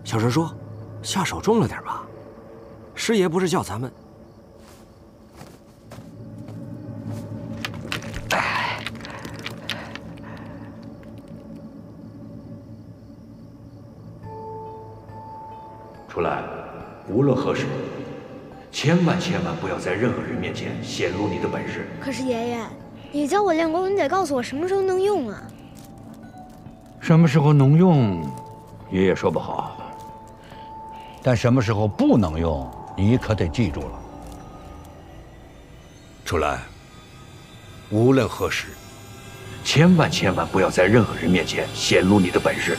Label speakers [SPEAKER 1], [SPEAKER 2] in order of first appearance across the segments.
[SPEAKER 1] 小师叔，下手重了点吧。师爷不是叫咱们……
[SPEAKER 2] 出来，无论何时，千万不要在任何人面前显露你的本事。
[SPEAKER 3] 可是爷爷，你教我练功，你得告诉我什么时候能用啊？
[SPEAKER 2] 什么时候能用，爷爷说不好。但什么时候不能用，你可得记住了。出来，无论何时，千万不要在任何人面前显露你的本事。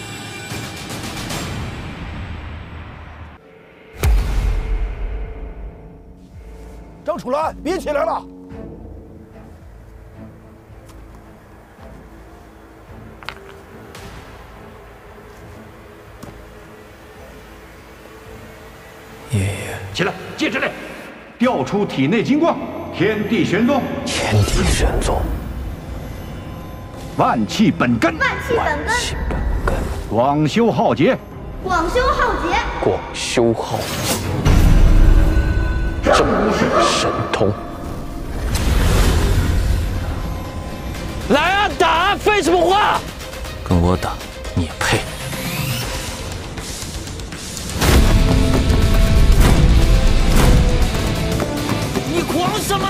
[SPEAKER 4] 张楚岚，别起来了！
[SPEAKER 5] 爷爷，
[SPEAKER 2] 起来，接着练，调出体内金光，天地玄宗，
[SPEAKER 5] 天地玄宗，
[SPEAKER 2] 万气本根，
[SPEAKER 3] 万气本根，
[SPEAKER 2] 广修浩劫，
[SPEAKER 3] 广修浩劫，
[SPEAKER 5] 广修浩劫，正悟神通。来啊，打！废什么话？跟我打，你也配？你狂什么？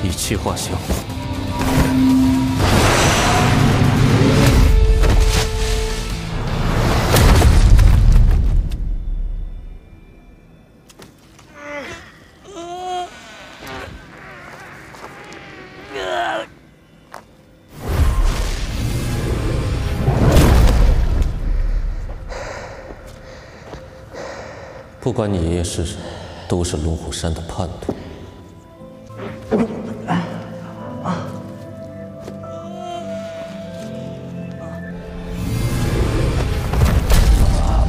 [SPEAKER 5] 以气化形。不管你爷爷是谁，都是龙虎山的叛徒。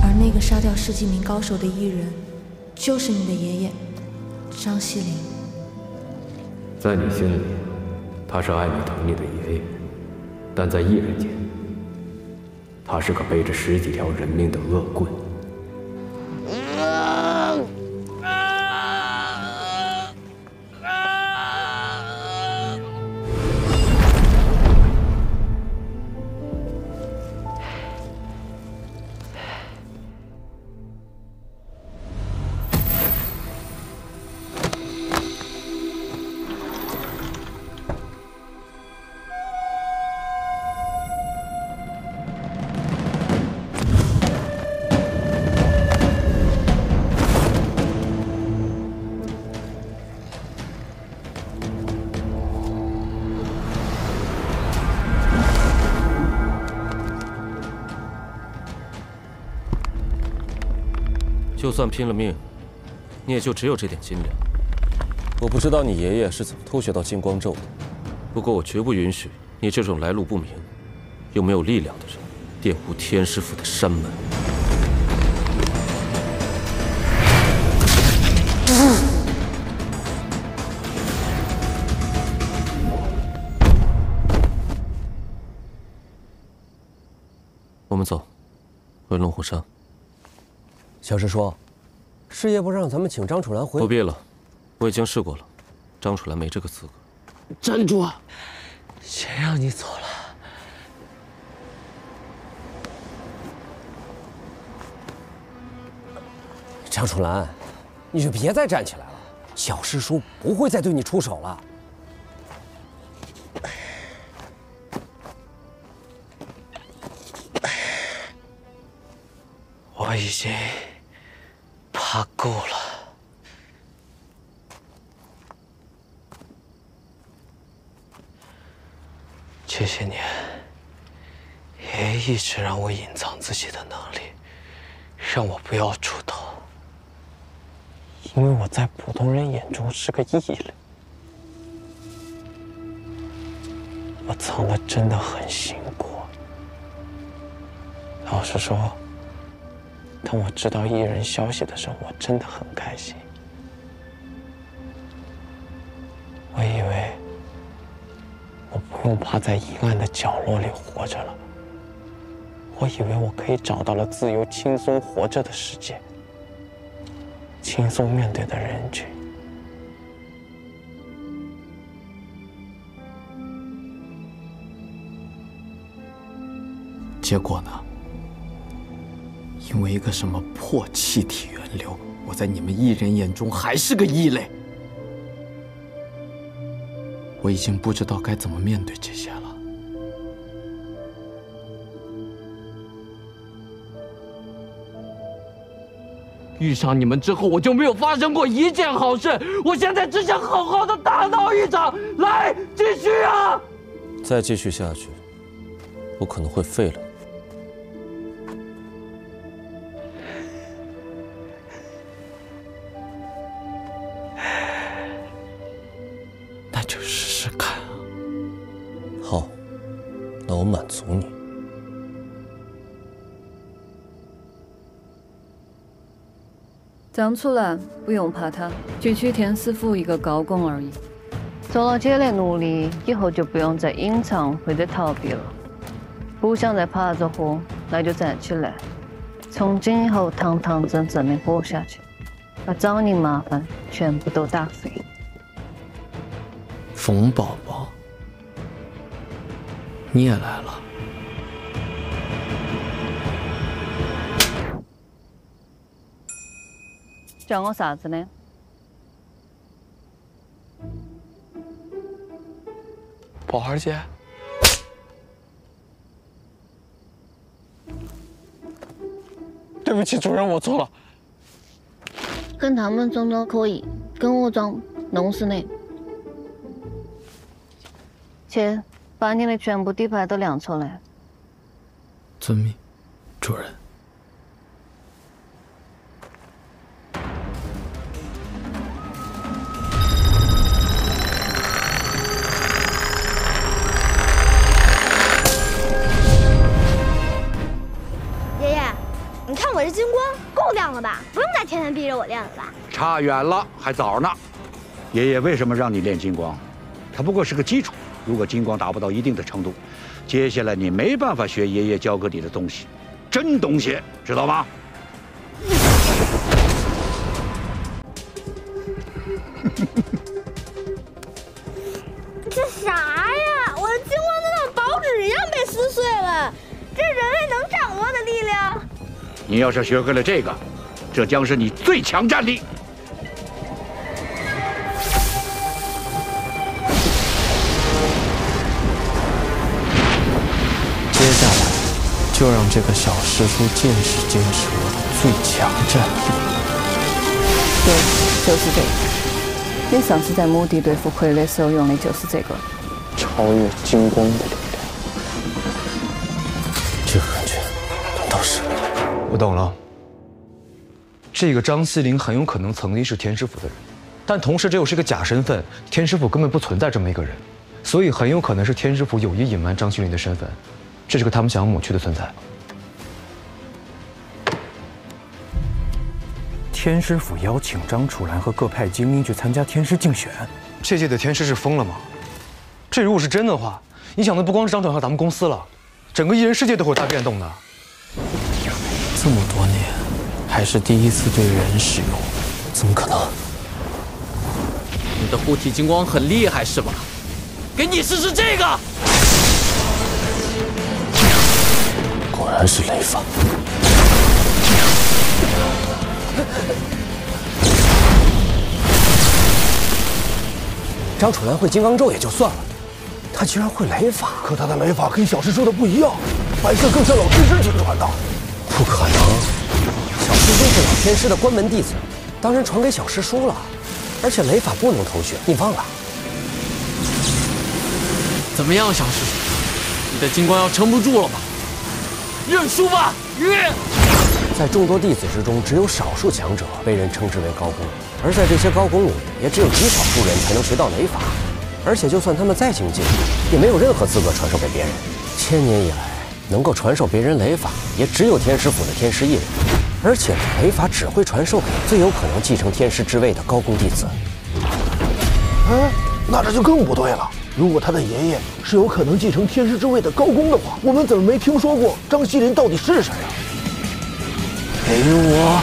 [SPEAKER 6] 而那个杀掉十几名高手的异人，就是你的爷爷，张西林。
[SPEAKER 7] 在你心里，他是爱你疼你的爷爷，但在异人间，他是个背着10几条人命的恶棍。就算拼了命，你也就只有这点斤两。我不知道你爷爷是怎么偷学到金光咒的，不过我绝不允许你这种来路不明、又没有力量的人玷污天师府的山门。我们走，回龙虎山。
[SPEAKER 1] 小师叔，师爷不让咱们请张楚岚回，
[SPEAKER 7] 不必了，我已经试过了，张楚岚没这个资格。
[SPEAKER 5] 站住！谁让你走了？
[SPEAKER 1] 张楚岚，你就别再站起来了，小师叔不会再对你出手了。
[SPEAKER 5] 我已经怕够了。这些年，爷爷一直让我隐藏自己的能力，让我不要出头，因为我在普通人眼中是个异类。我藏的真的很辛苦。老实说，当我知道异人消息的时候，我真的很开心。不用趴在阴暗的角落里活着了。我以为我可以找到了自由、轻松活着的世界，轻松面对的人群。
[SPEAKER 8] 结果呢？因为一个什么破气体源流，我在你们艺人眼中还是个异类。我已经不知道该怎么面对这些了。
[SPEAKER 9] 遇上你们之后，我就没有发生过一件好事。我现在只想好好的大闹一场，来，继续啊！
[SPEAKER 7] 再继续下去，我可能会废了。
[SPEAKER 8] 那就试试看啊。
[SPEAKER 7] 好，那我满足你。
[SPEAKER 10] 长出来不用怕他，区区天师府一个高工而已。
[SPEAKER 11] 做了这类努力，以后就不用再隐藏或者逃避了。不想再趴着活，那就站起来，从今以后堂堂正正的活下去，把找你麻烦全部都打飞。
[SPEAKER 8] 冯宝宝，你也来了。
[SPEAKER 11] 叫我啥子呢？
[SPEAKER 5] 宝儿姐，对不起，主人，我错了。
[SPEAKER 11] 跟他们装装可以，跟我装弄死你。去，把你的全部底牌都亮出来。
[SPEAKER 8] 遵命，主人。
[SPEAKER 3] 我这金光够亮了吧？不用再天天逼着我练了吧？
[SPEAKER 2] 差远了，还早呢。爷爷为什么让你练金光？它不过是个基础。如果金光达不到一定的程度，接下来你没办法学爷爷教给你的东西，真东西，知道吗？
[SPEAKER 3] 这啥呀？我的金光都像薄纸一样被撕碎了，这人类能掌握的力量。
[SPEAKER 2] 你要是学会了这个，这将是你最强战力。
[SPEAKER 5] 接下来，就让这个小师叔见识见识我的最强战力。
[SPEAKER 10] 对，就是这个。你上次在墓地对付傀儡时候用的就是这个。
[SPEAKER 5] 超越金光的力量。
[SPEAKER 7] 这个感觉，难道是？
[SPEAKER 12] 我懂了，这个张西林很有可能曾经是天师府的人，但同时这又是个假身份，天师府根本不存在这么一个人，所以很有可能是天师府有意隐瞒张西林的身份，这是个他们想要抹去的存在。
[SPEAKER 13] 天师府邀请张楚岚和各派精英去参加天师竞选，
[SPEAKER 12] 这届的天师是疯了吗？这如果是真的话，影响的不光是张楚岚和咱们公司了，整个艺人世界都会有大变动的。
[SPEAKER 5] 这么多年，还是第一次对人使用，怎么可能？
[SPEAKER 9] 你的护体金光很厉害是吧？给你试试这个。
[SPEAKER 7] 果然是雷法。
[SPEAKER 1] 张楚岚会金刚咒也就算了，他居然会雷法。
[SPEAKER 4] 可他的雷法跟小师叔的不一样，摆设更像老天师亲传的。
[SPEAKER 1] 不可能，小师叔是老天师的关门弟子，当然传给小师叔了。而且雷法不能偷学，你忘了？
[SPEAKER 9] 怎么样，小师叔，你的金光要撑不住了吧？认输吧，
[SPEAKER 1] 在众多弟子之中，只有少数强者被人称之为高功，而在这些高功里，也只有极少数人才能学到雷法。而且，就算他们再精进，也没有任何资格传授给别人。千年以来，能够传授别人雷法，也只有天师府的天师一人。而且，雷法只会传授给最有可能继承天师之位的高功弟子。
[SPEAKER 4] 哎，那这就更不对了。如果他的爷爷是有可能继承天师之位的高公的话，我们怎么没听说过张西林到底是谁啊？
[SPEAKER 5] 给我！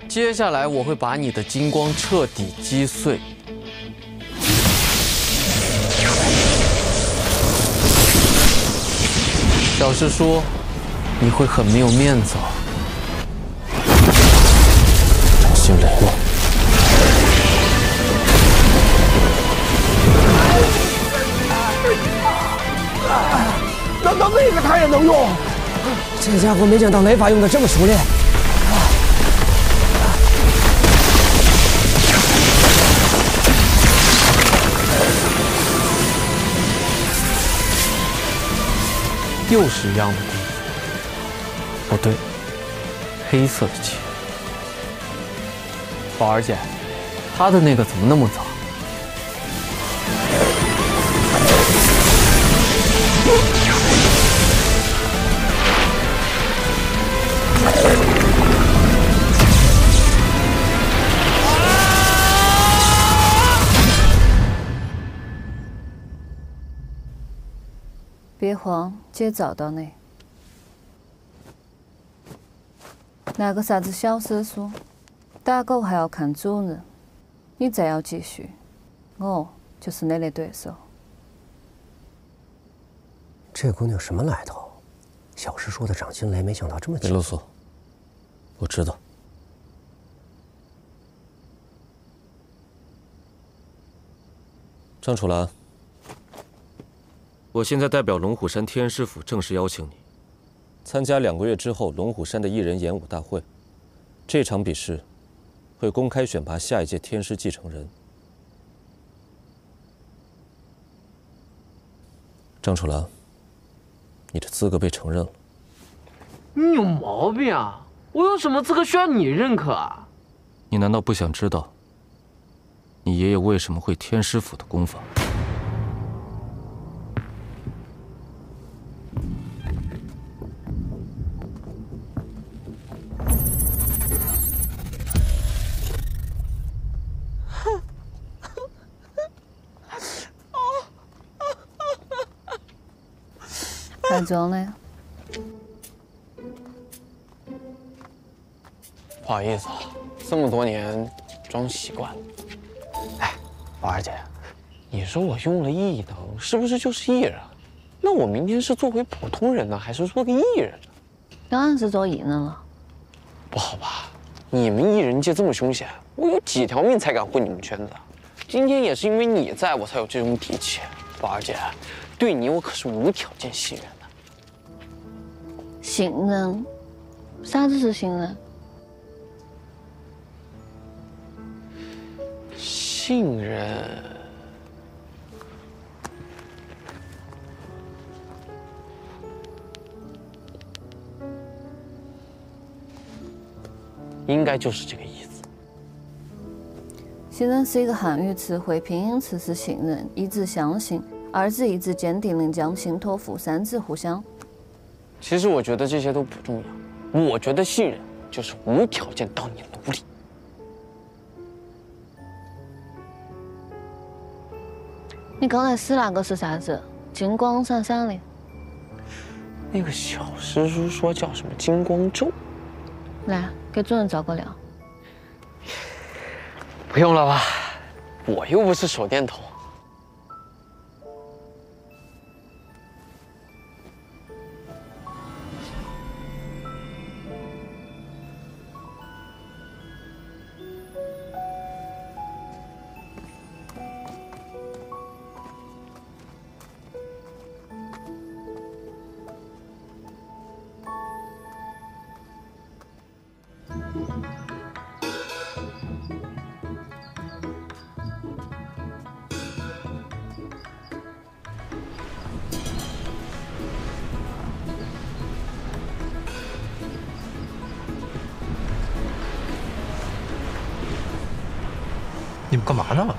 [SPEAKER 5] 接下来我会把你的金光彻底击碎。小师叔，你会很没有面子哦。
[SPEAKER 1] 张心雷吗？
[SPEAKER 4] 难道那个他也能用？
[SPEAKER 1] 这家伙没想到雷法用的这么熟练。
[SPEAKER 5] 又是一样的功夫，不对，黑色的气。宝儿姐，她的那个怎么那么早？
[SPEAKER 10] 别慌，姐找到你。那个啥子小师叔，打狗还要看主人。你再要继续，我就是你的对手。
[SPEAKER 1] 这姑娘什么来头？小师说的掌心雷，没想到这么
[SPEAKER 7] 别啰嗦，我知道。张楚岚。 我现在代表龙虎山天师府正式邀请你，参加2个月之后龙虎山的艺人演武大会。这场比试会公开选拔下一届天师继承人。张楚岚，你的资格被承认了。
[SPEAKER 9] 你有毛病啊！我有什么资格需要你认可啊？
[SPEAKER 7] 你难道不想知道，你爷爷为什么会天师府的功法？
[SPEAKER 10] 还装呢？
[SPEAKER 5] 不好意思啊，这么多年装习惯了。哎，宝儿姐，你说我用了异能，是不是就是异人？那我明天是做回普通人呢，还是做个异人呢？
[SPEAKER 11] 当然是做异人了。
[SPEAKER 5] 不好吧？你们异人界这么凶险，我有几条命才敢混你们圈子？今天也是因为你在，我才有这种底气。宝儿姐，对你我可是无条件信任的。
[SPEAKER 11] 信任？啥子是信任？
[SPEAKER 5] 信任？应该就是这个意思。
[SPEAKER 10] 信任是一个汉语词汇，拼音词是信任，一字相信，二字一直坚定能将信托付，三字互相。
[SPEAKER 5] 其实我觉得这些都不重要，我觉得信任就是无条件到你努力。
[SPEAKER 11] 你刚才使那个是啥子？金光闪闪的。
[SPEAKER 5] 那个小师叔说叫什么金光咒？
[SPEAKER 11] 来，给主人照个亮。
[SPEAKER 5] 不用了吧，我又不是手电筒。
[SPEAKER 14] 你们干嘛呢？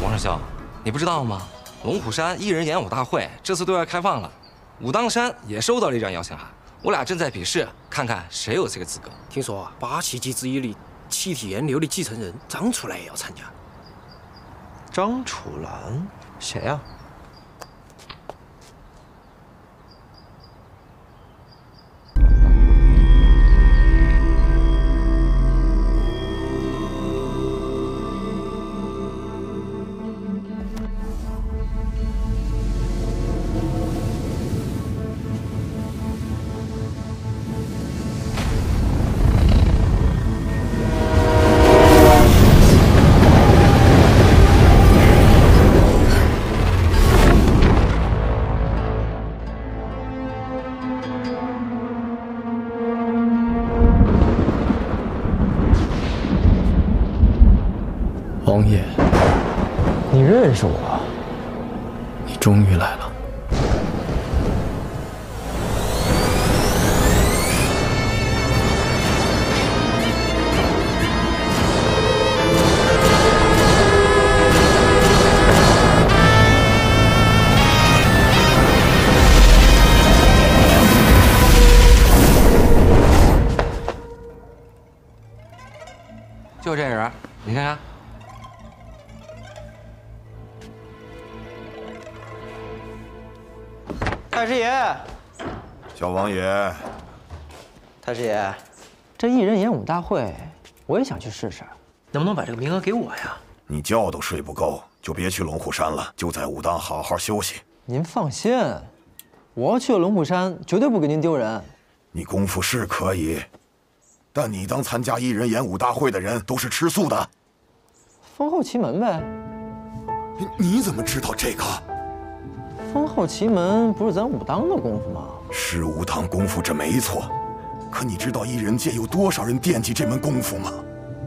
[SPEAKER 15] 王少校，你不知道吗？龙虎山一人演武大会这次对外开放了，武当山也收到了一张邀请函，我俩正在比试，看看谁有这个资格。
[SPEAKER 5] 听说啊，8奇迹之一里气体源流的继承人张楚岚也要参加。
[SPEAKER 14] 张楚岚，谁呀？
[SPEAKER 5] 王爷，你认识我？你终于来了。
[SPEAKER 15] 就这人，你看看。
[SPEAKER 16] 太师爷，
[SPEAKER 17] 小王爷，
[SPEAKER 16] 太师爷，这一人演武大会，我也想去试试，能不能把这个名额给我呀？
[SPEAKER 17] 你觉都睡不够，就别去龙虎山了，就在武当好好休息。
[SPEAKER 16] 您放心，我要去了龙虎山，绝对不给您丢人。
[SPEAKER 17] 你功夫是可以，但你当参加一人演武大会的人都是吃素的。
[SPEAKER 16] 封后奇门呗。
[SPEAKER 17] 你怎么知道这个？
[SPEAKER 16] 封后奇门不是咱武当的功夫吗？
[SPEAKER 17] 是武当功夫，这没错。可你知道一人界有多少人惦记这门功夫吗？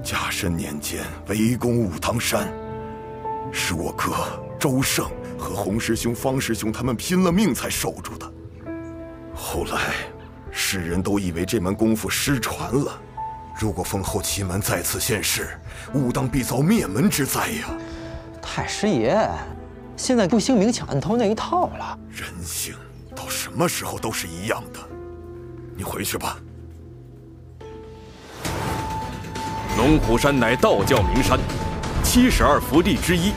[SPEAKER 17] 甲申年间围攻武当山，是我哥周胜和洪师兄、方师兄他们拼了命才守住的。后来，世人都以为这门功夫失传了。如果封后奇门再次现世，武当必遭灭门之灾呀！
[SPEAKER 16] 太师爷。 现在不兴明抢暗偷那一套了，
[SPEAKER 17] 人性到什么时候都是一样的。你回去吧。
[SPEAKER 18] 龙虎山乃道教名山，72福地之一，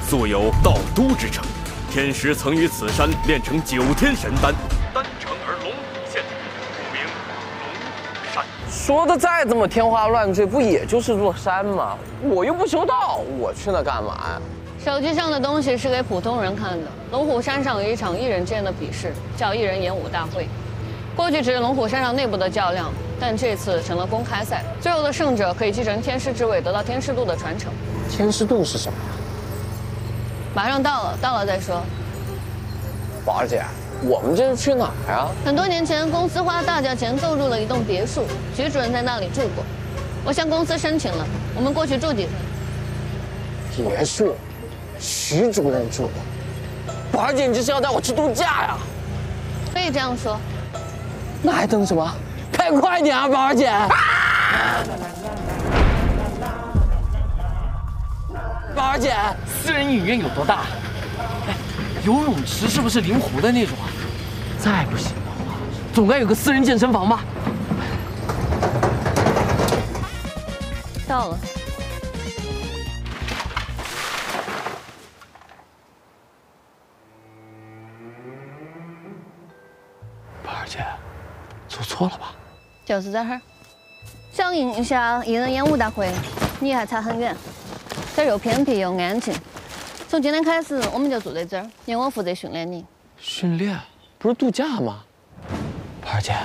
[SPEAKER 18] 素有道都之称。天师曾于此山炼成9天神丹，丹成而龙虎现，故名龙虎山。
[SPEAKER 5] 说的再这么天花乱坠，不也就是座山吗？我又不修道，我去那干嘛呀？
[SPEAKER 11] 手机上的东西是给普通人看的。龙虎山上有一场一人之间的比试，叫一人演武大会。过去只是龙虎山上内部的较量，但这次成了公开赛，最后的胜者可以继承天师之位，得到天师度的传承。
[SPEAKER 5] 天师度是什么呀？
[SPEAKER 11] 马上到了，到了再说。
[SPEAKER 5] 宝儿姐，我们这是去哪儿啊？
[SPEAKER 11] 很多年前，公司花大价钱购入了一栋别墅，徐主任在那里住过。我向公司申请了，我们过去住几天。
[SPEAKER 5] 别墅。 徐主任住的，宝儿姐，你这是要带我去度假呀？
[SPEAKER 11] 可以这样说。
[SPEAKER 5] 那还等什么？开快点啊，宝儿姐！宝儿姐，
[SPEAKER 9] 私人影院有多大？哎，游泳池是不是灵湖的那种啊？再不行的话，总该有个私人健身房吧？
[SPEAKER 11] 到了。
[SPEAKER 5] 走错了吧？
[SPEAKER 11] 就是这儿。想赢一下一人演武大会，你还差很远。这儿又偏僻又安静。从今天开始，我们就住在这儿，由我负责训练你。
[SPEAKER 5] 训练？不是度假吗？宝儿姐，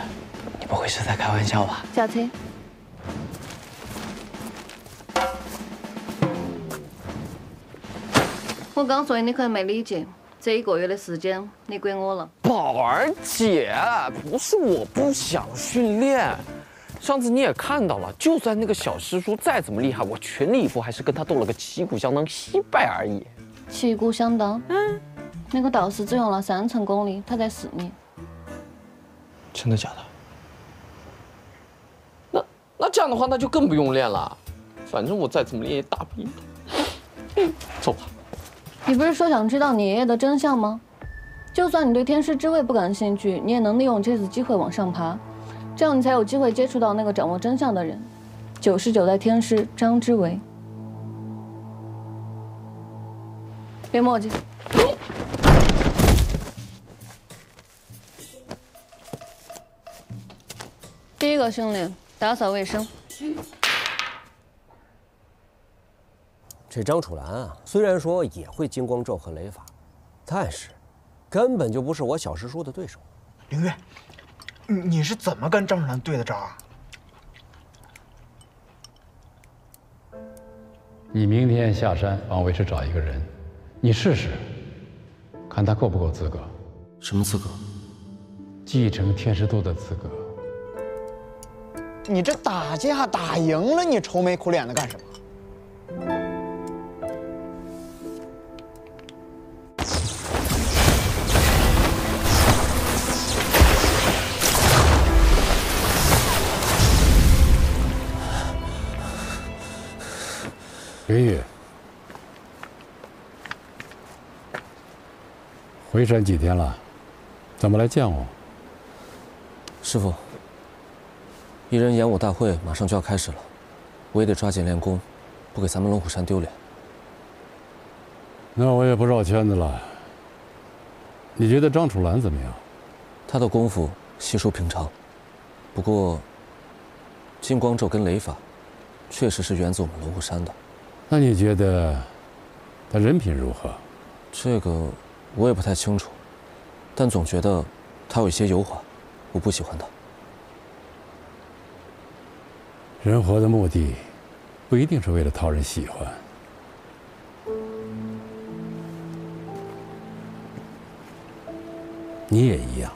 [SPEAKER 5] 你不会是在开玩笑吧？
[SPEAKER 11] 下车。我刚说你可能没理解。 这1个月的时间，你归我了。
[SPEAKER 5] 宝儿姐，不是我不想训练，上次你也看到了，就算那个小师叔再怎么厉害，我全力以赴还是跟他斗了个旗鼓相当，惜败而已。
[SPEAKER 11] 旗鼓相当？那个道士只用了3成功力，他才4年。
[SPEAKER 5] 真的假的？
[SPEAKER 9] 那这样的话，那就更不用练了。反正我再怎么练也打不赢他。走吧。
[SPEAKER 6] 你不是说想知道你爷爷的真相吗？就算你对天师之位不感兴趣，你也能利用这次机会往上爬，这样你才有机会接触到那个掌握真相的人，99代天师张之维。别墨迹。第一个训练，打扫卫生。
[SPEAKER 1] 这张楚岚啊，虽然说也会金光咒和雷法，但是根本就不是我小师叔的对手。
[SPEAKER 19] 凌月，你是怎么跟张楚岚对的招啊？
[SPEAKER 20] 你明天下山帮为师找一个人，你试试，看他够不够资格。
[SPEAKER 7] 什么资格？
[SPEAKER 20] 继承天师座的资格。
[SPEAKER 19] 你这打架打赢了，你愁眉苦脸的干什么？
[SPEAKER 20] 林宇，回山几天了，怎么来见我？
[SPEAKER 7] 师傅，一人演武大会马上就要开始了，我也得抓紧练功，不给咱们龙虎山丢脸。
[SPEAKER 20] 那我也不绕圈子了。你觉得张楚岚怎么样？
[SPEAKER 7] 他的功夫稀疏平常，不过金光咒跟雷法，确实是源自我们龙虎山的。
[SPEAKER 20] 那你觉得他人品如何？
[SPEAKER 7] 这个我也不太清楚，但总觉得他有一些油滑，我不喜欢他。
[SPEAKER 20] 人活的目的不一定是为了讨人喜欢。你也一样。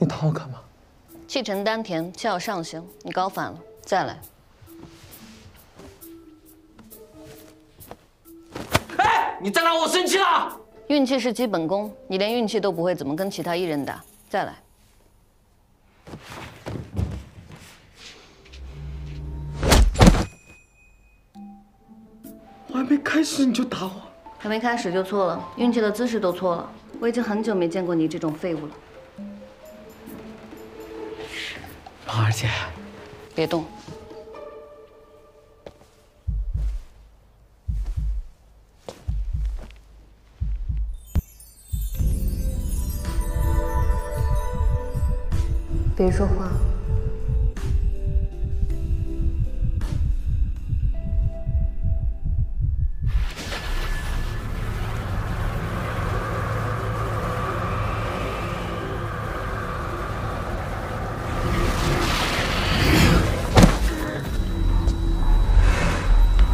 [SPEAKER 5] 你打我干嘛？
[SPEAKER 6] 气沉丹田，气要上行，你搞反了，再来。
[SPEAKER 9] 哎，你再让我生气了！
[SPEAKER 6] 运气是基本功，你连运气都不会，怎么跟其他艺人打？再来。
[SPEAKER 5] 我还没开始你就打我，
[SPEAKER 6] 还没开始就错了，运气的姿势都错了。我已经很久没见过你这种废物了。
[SPEAKER 5] 马二姐，
[SPEAKER 6] 别动。别说话。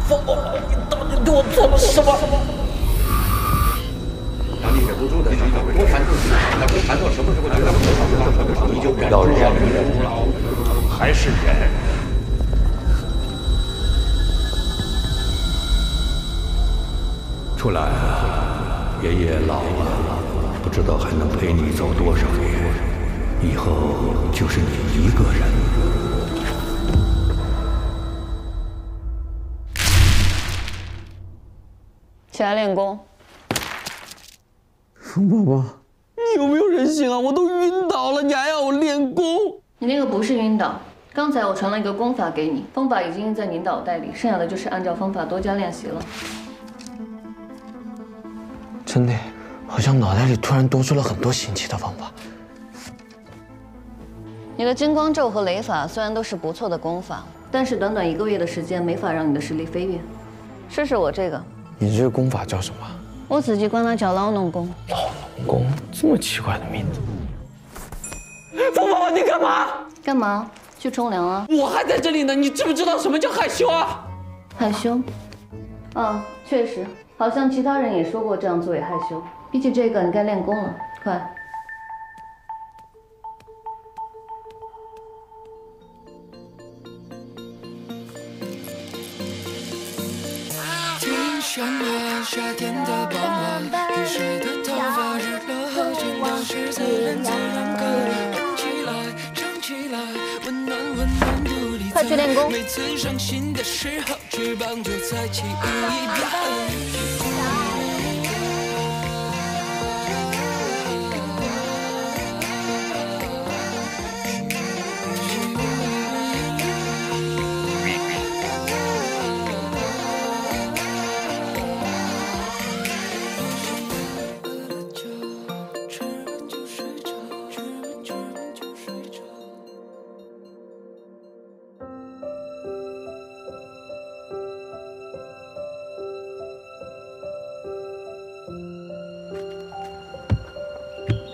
[SPEAKER 9] 放我老你到底对我做了什么？
[SPEAKER 2] 当你忍不住的时候，多谈自己，那不谈到什么时候觉得你就忍住了，还是忍。楚岚，爷爷老了，不知道还能陪你走多少年，以后就是你一个人。
[SPEAKER 6] 起来练功。
[SPEAKER 5] 风宝宝，你有没有人性啊？我都晕倒了，你还要我练功？
[SPEAKER 6] 你那个不是晕倒，刚才我传了一个功法给你，方法已经印在你脑袋里，剩下的就是按照方法多加练习了。
[SPEAKER 5] 真的，好像脑袋里突然多出了很多新奇的方法。
[SPEAKER 6] 你的金光咒和雷法虽然都是不错的功法，但是短短1个月的时间没法让你的实力飞跃。试试我这个。
[SPEAKER 5] 你这个功法叫什么？
[SPEAKER 6] 我自己管它叫老农功。
[SPEAKER 5] 老农功，这么奇怪的名字。风宝宝，你干嘛？
[SPEAKER 6] 干嘛？去冲凉啊！
[SPEAKER 9] 我还在这里呢，你知不知道什么叫害羞啊？
[SPEAKER 6] 害羞？啊，确实，好像其他人也说过这样做也害羞。比起这个，你该练功了，快！
[SPEAKER 21] 像啊，夏天的傍晚，雨水的头发，日落后见到时自然自然感，动起来，唱起来，温暖温暖不离
[SPEAKER 6] 快去练功。
[SPEAKER 21] 每次伤心的时候，翅膀就再起一点。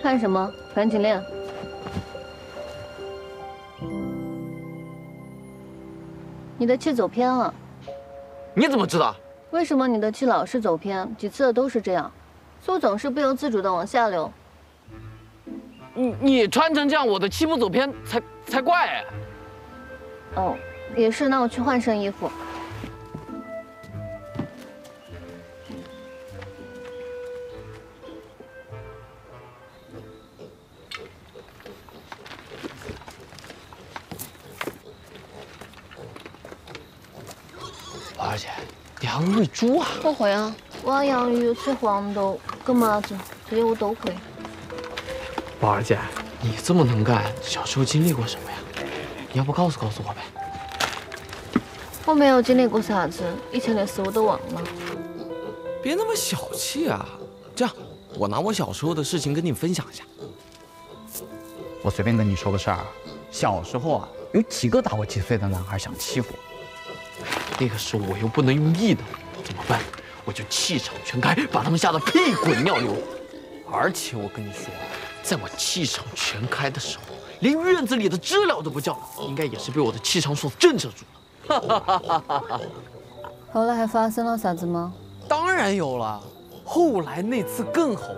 [SPEAKER 6] 看什么？赶紧练！你的气走偏了。
[SPEAKER 9] 你怎么知道？
[SPEAKER 6] 为什么你的气老是走偏？几次都是这样，苏总是不由自主的往下流。
[SPEAKER 9] 你穿成这样，我的气不走偏才怪哎。
[SPEAKER 6] 哦，也是，那我去换身衣服。
[SPEAKER 9] 而且养鱼猪啊！
[SPEAKER 6] 我会啊，挖洋芋、吃黄豆、割麻子，这些我都会。
[SPEAKER 9] 宝儿姐，你这么能干，小时候经历过什么呀？你要不告诉我呗？
[SPEAKER 6] 我没有经历过啥子，以前的事我都忘了。
[SPEAKER 15] 别那么小气啊！这样，我拿我小时候的事情跟你分享一下。
[SPEAKER 22] 我随便跟你说个事儿，小时候啊，有几个大我几岁的男孩想欺负我。
[SPEAKER 9] 那个时候我又不能用意的，怎么办？我就气场全开，把他们吓得屁滚尿流。而且我跟你说，在我气场全开的时候，连院子里的知了都不叫了，应该也是被我的气场所震慑住了。
[SPEAKER 10] 后来还发生了啥子吗？
[SPEAKER 5] 当然有了，后来那次更好。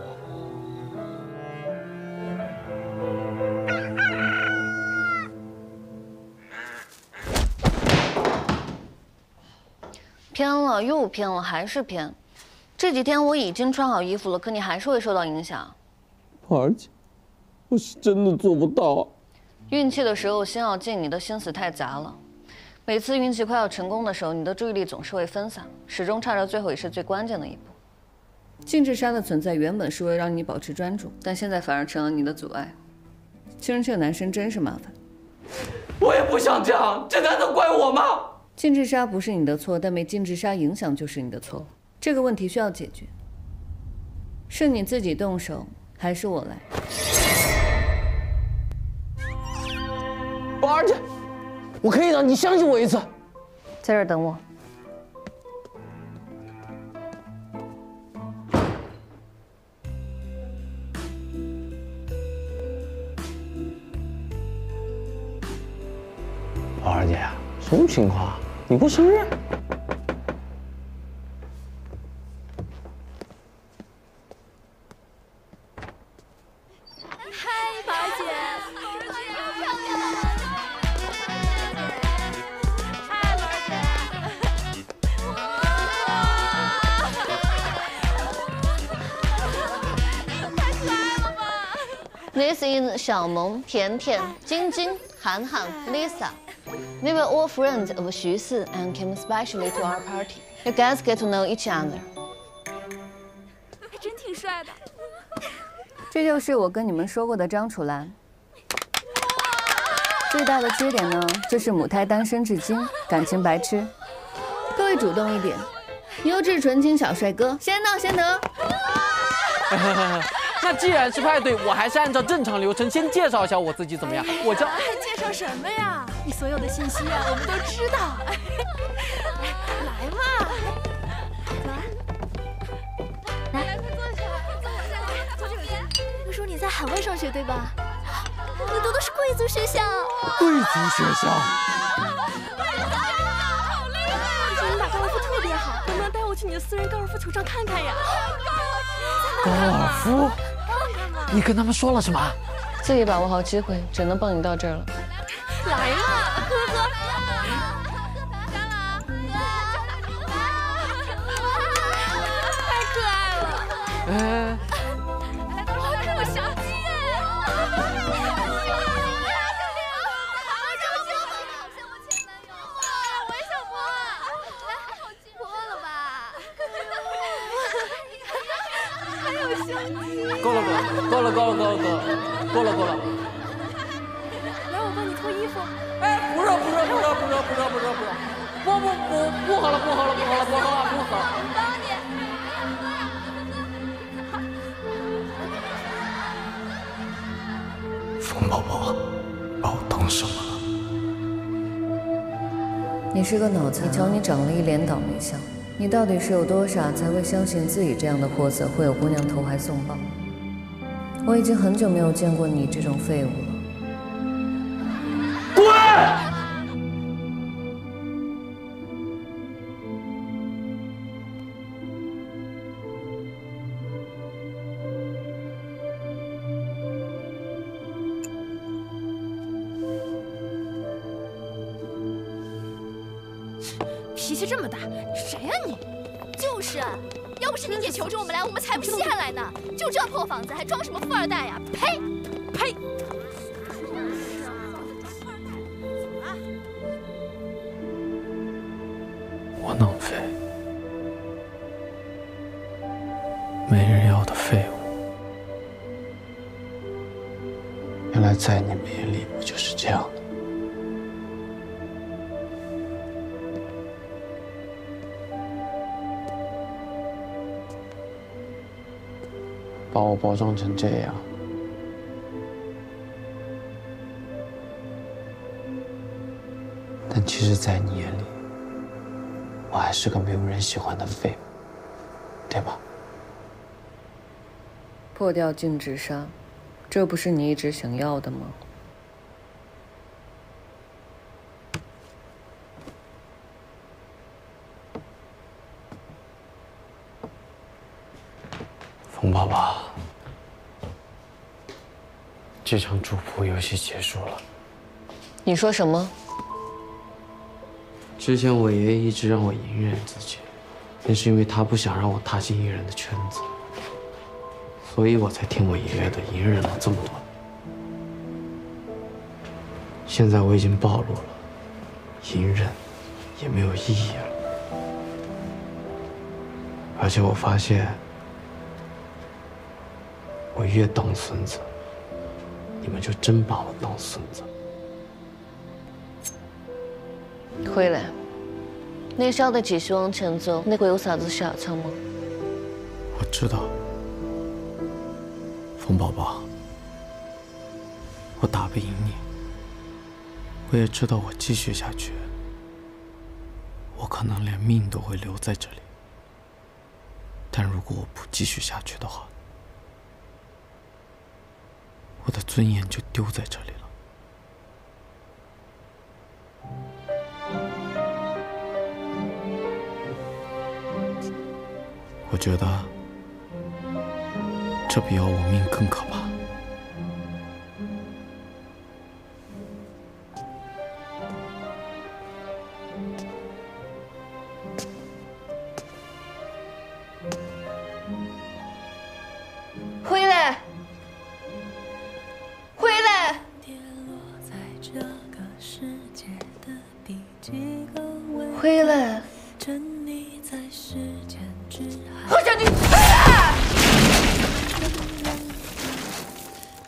[SPEAKER 6] 偏了又偏了，还是偏。这几天我已经穿好衣服了，可你还是会受到影响。
[SPEAKER 5] 宝儿姐，我是真的做不到。
[SPEAKER 6] 运气的时候心要静，你的心思太杂了。每次运气快要成功的时候，你的注意力总是会分散，始终差着最后也是最关键的一步。静治沙的存在原本是为了让你保持专注，但现在反而成了你的阻碍。其实这个男生真是麻烦。
[SPEAKER 9] 我也不想这样，这难道怪我吗？
[SPEAKER 6] 禁治沙不是你的错，但被禁治沙影响就是你的错。这个问题需要解决，是你自己动手，还是我来？
[SPEAKER 5] 宝儿姐，我可以的，你相信我一次。
[SPEAKER 6] 在这儿等我。
[SPEAKER 5] 宝儿姐，什么情况？ 你过生日？
[SPEAKER 3] 嗨，宝姐，漂亮！嗨，宝姐，太可爱了吧
[SPEAKER 6] This is 小萌、甜甜、晶晶、涵涵、Lisa. We were all friends of Xu Si and came especially to our party. You guys get to know each other.
[SPEAKER 3] 还真挺帅的。
[SPEAKER 10] 这就是我跟你们说过的张楚岚。最大的缺点呢，就是母胎单身至今，感情白痴。各位主动一点，优质纯情小帅哥，先到先得。
[SPEAKER 5] 那既然是派对，我还是按照正常流程先介绍一下我自己怎么样？我叫……
[SPEAKER 3] 介绍什么呀？你所有的信息啊，我们都知道。来嘛，来，快坐下，坐这边。听说你在海外上学对吧？你读的是贵族学校。
[SPEAKER 5] 贵族学校。
[SPEAKER 3] 好厉害！听说你打高尔夫特别好，能不能带我去你的私人高尔夫球场看看呀？
[SPEAKER 5] 高尔夫？你跟他们说了什么？
[SPEAKER 6] 自己把握好机会，只能帮你到这儿了。
[SPEAKER 3] 来嘛，喝喝。
[SPEAKER 5] 够了，够了，够了，够了，够了，够了，够了。
[SPEAKER 3] 来，我帮你脱衣服。
[SPEAKER 5] 哎，不热，不热，不热，不热，不热，不热，不热，不好了，不好了，不好了，不好了，不好了。
[SPEAKER 3] 我帮你。
[SPEAKER 5] 冯宝宝，把我当什么了？
[SPEAKER 10] 你是个脑残，瞧你长了一脸倒霉相，你到底是有多傻才会相信自己这样的货色会有姑娘投怀送抱？我已经很久没有见过你这种废物了。
[SPEAKER 5] 滚！
[SPEAKER 3] 脾气这么大，你谁呀你？就是，要不是你姐求着我们来，我们才不稀罕来呢。就这破房子，还装什么富二代呀？呸！呸！
[SPEAKER 5] 窝囊废，没人要的废物。原来在你们眼里，我就是这样的。把我包装成这样，但其实，在你眼里，我还是个没有人喜欢的废物，对吧？
[SPEAKER 10] 破掉禁止杀，这不是你一直想要的吗？
[SPEAKER 5] 冯爸爸，这场主仆游戏结束了。
[SPEAKER 10] 你说什么？
[SPEAKER 5] 之前我爷爷一直让我隐忍自己，那是因为他不想让我踏进艺人的圈子，所以我才听我爷爷的，隐忍了这么多。现在我已经暴露了，隐忍也没有意义了。而且我发现，我越当孙子，你们就真把我当孙子。
[SPEAKER 11] 回来，你晓得继续往前走，你会有啥子下场吗？
[SPEAKER 5] 我知道，冯宝宝，我打不赢你。我也知道，我继续下去，我可能连命都会留在这里。但如果我不继续下去的话，我的尊严就丢在这里了。我觉得这比要我命更可怕。
[SPEAKER 11] 回来！回来！回来！我叫你回来！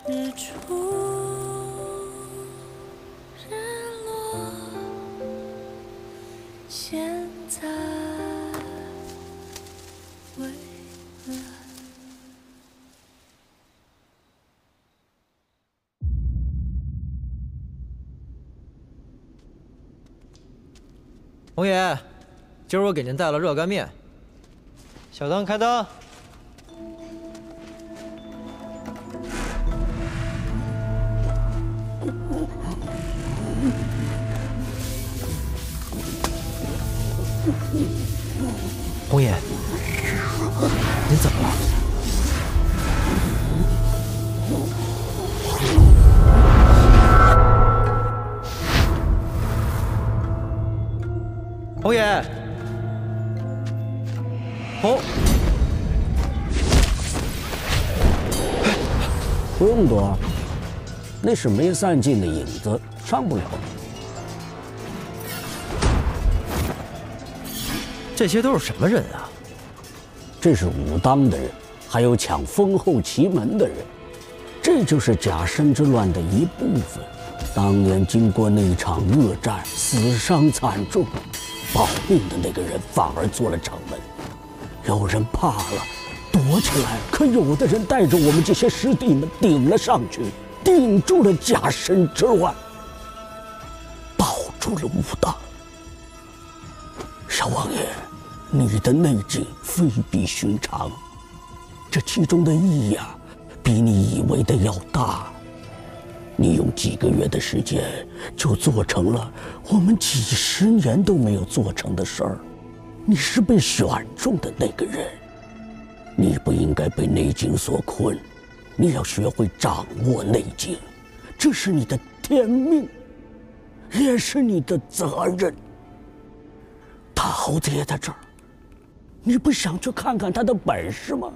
[SPEAKER 11] 日出日落，现在未来。
[SPEAKER 16] 红爷，今儿我给您带了热干面。小灯开灯。红爷，您怎么了？红爷，
[SPEAKER 8] 不用躲，那是没散尽的影子，伤不了你。
[SPEAKER 16] 这些都是什么人啊？
[SPEAKER 8] 这是武当的人，还有抢封后奇门的人，这就是甲申之乱的一部分。当年经过那场恶战，死伤惨重，保命的那个人反而做了城门。有人怕了，躲起来，可有的人带着我们这些师弟们顶了上去，顶住了甲申之乱，保住了武当。少王爷，你的内劲非比寻常，这其中的意义啊，比你以为的要大。你用几个月的时间就做成了我们几10年都没有做成的事儿，你是被选中的那个人，你不应该被内劲所困，你要学会掌握内劲，这是你的天命，也是你的责任。大猴子也在这儿，你不想去看看他的本事吗？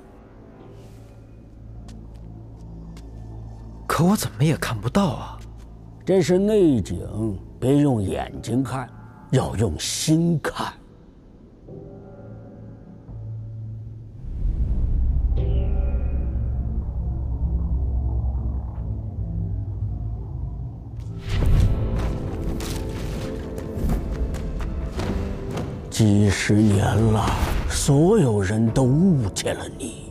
[SPEAKER 19] 可我怎么也看不到啊！
[SPEAKER 8] 这是内景，别用眼睛看，要用心看。几10年了，所有人都误解了你，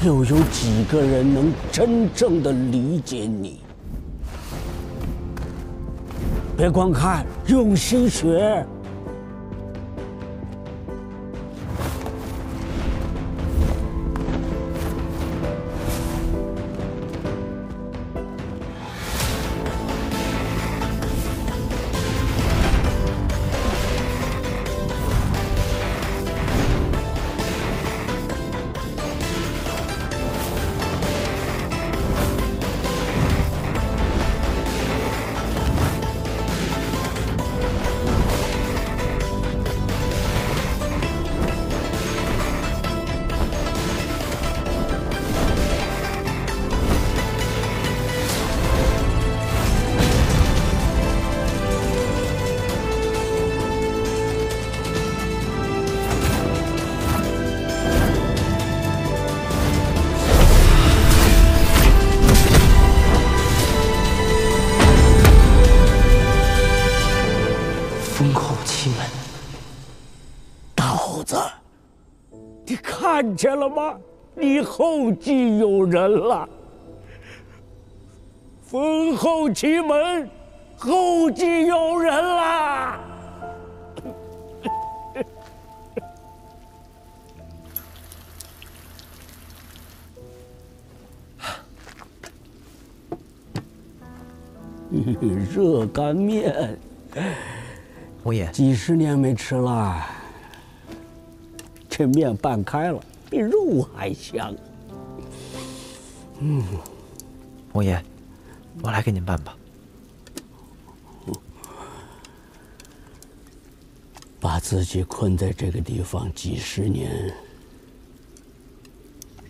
[SPEAKER 8] 又有几个人能真正的理解你？别光看，用心学。看见了吗？你后继有人了。封后奇门，后继有人啦！热干面，
[SPEAKER 19] 王爷，
[SPEAKER 8] 几10年没吃了。这面拌开了，比肉还香。
[SPEAKER 19] 王爷，我来给您拌吧。
[SPEAKER 8] 把自己困在这个地方几10年，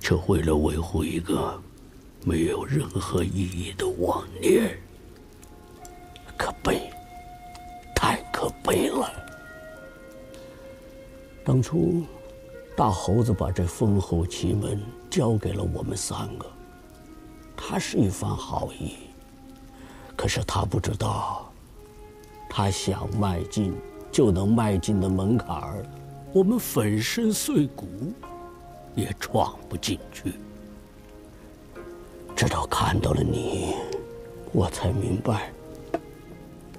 [SPEAKER 8] 就为了维护一个没有任何意义的妄念，可悲，太可悲了。当初大猴子把这封后奇门交给了我们3个，他是一番好意，可是他不知道，他想迈进就能迈进的门槛儿，我们粉身碎骨也闯不进去。直到看到了你，我才明白，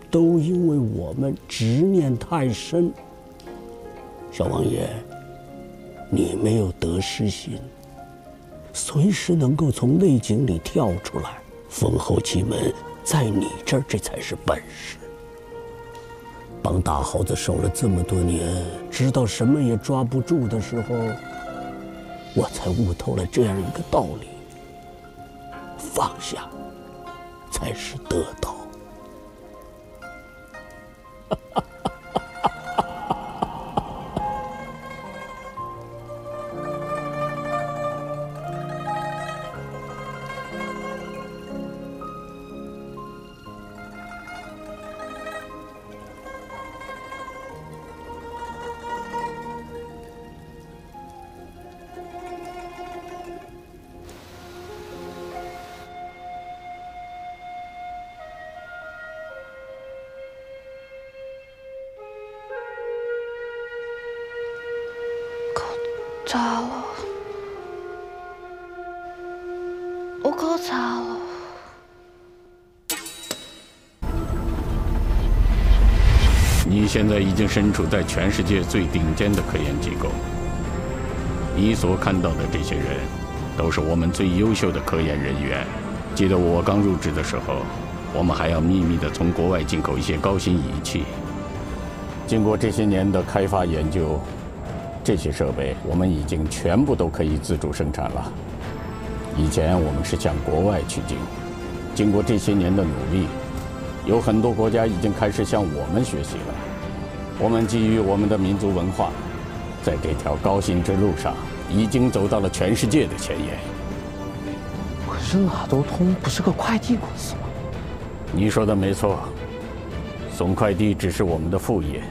[SPEAKER 8] 都因为我们执念太深。小王爷，你没有得失心，随时能够从内景里跳出来。封后奇门在你这儿，这才是本事。帮大猴子守了这么多年，直到什么也抓不住的时候，我才悟透了这样一个道理：放下才是得到。
[SPEAKER 11] 差了，我可差了。
[SPEAKER 18] 你现在已经身处在全世界最顶尖的科研机构，你所看到的这些人，都是我们最优秀的科研人员。记得我刚入职的时候，我们还要秘密地从国外进口一些高新仪器。经过这些年的开发研究，这些设备我们已经全部都可以自主生产了。以前我们是向国外取经，经过这些年的努力，有很多国家已经开始向我们学习了。我们基于我们的民族文化，在这条高新之路上，已经走到了全世界的前沿。
[SPEAKER 5] 可是哪都通不是个快递公司吗？
[SPEAKER 18] 你说的没错，送快递只是我们的副业，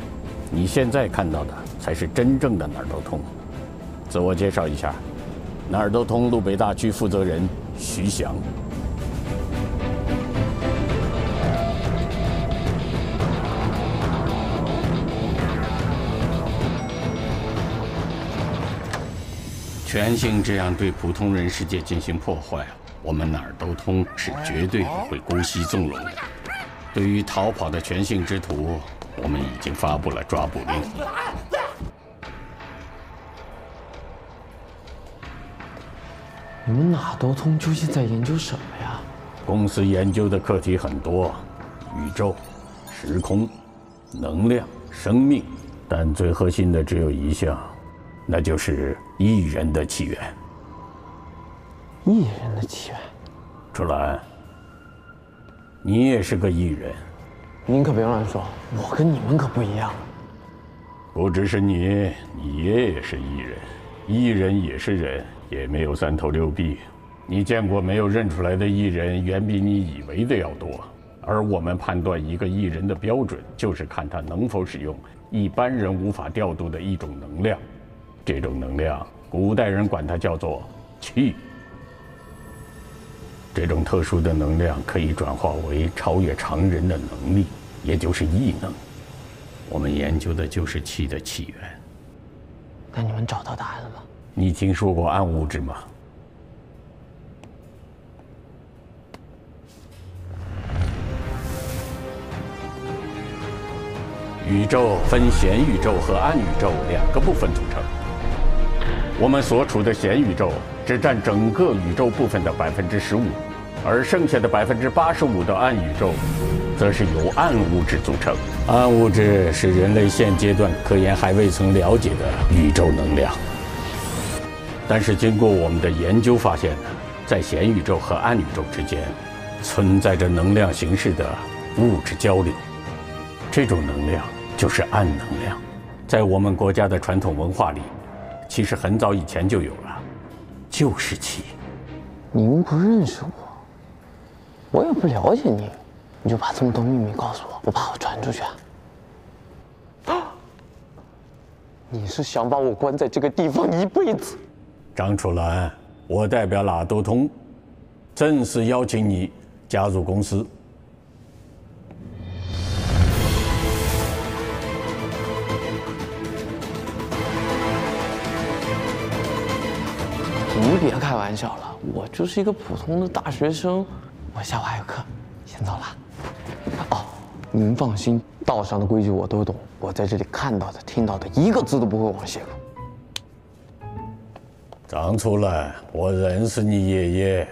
[SPEAKER 18] 你现在看到的才是真正的哪儿都通。自我介绍一下，哪儿都通路北大区负责人徐翔。全性这样对普通人世界进行破坏，我们哪儿都通是绝对不会姑息纵容的。对于逃跑的全性之徒，我们已经发布了抓捕令。
[SPEAKER 5] 你们哪都通究竟在研究什么呀？
[SPEAKER 18] 公司研究的课题很多，宇宙、时空、能量、生命，但最核心的只有一项，那就是艺人的起源。
[SPEAKER 5] 艺人的起源？
[SPEAKER 18] 楚岚，你也是个艺人。
[SPEAKER 5] 您可别乱说，我跟你们可不一样。
[SPEAKER 18] 不只是你，你爷爷也是艺人，艺人也是人，也没有三头六臂。你见过没有认出来的艺人，远比你以为的要多。而我们判断一个艺人的标准，就是看他能否使用一般人无法调度的一种能量。这种能量，古代人管它叫做气。这种特殊的能量可以转化为超越常人的能力，也就是异能。我们研究的就是气的起源。
[SPEAKER 5] 那你们找到答案了吗？
[SPEAKER 18] 你听说过暗物质吗？宇宙分显宇宙和暗宇宙两个部分组成。我们所处的显宇宙只占整个宇宙部分的15%，而剩下的85%的暗宇宙，则是由暗物质组成。暗物质是人类现阶段科研还未曾了解的宇宙能量。但是经过我们的研究发现呢，在显宇宙和暗宇宙之间，存在着能量形式的物质交流。这种能量就是暗能量，在我们国家的传统文化里，其实很早以前就有了，就是气。
[SPEAKER 5] 您不认识我，我也不了解你，你就把这么多秘密告诉我，不怕我传出去啊？你是想把我关在这个地方一辈子？
[SPEAKER 18] 张楚岚，我代表哪都通，正式邀请你加入公司。
[SPEAKER 5] 你别开玩笑了，我就是一个普通的大学生，我下午还有课，先走了。哦，您放心，道上的规矩我都懂，我在这里看到的、听到的，一个字都不会往泄露。
[SPEAKER 18] 张楚岚，我认识你爷爷。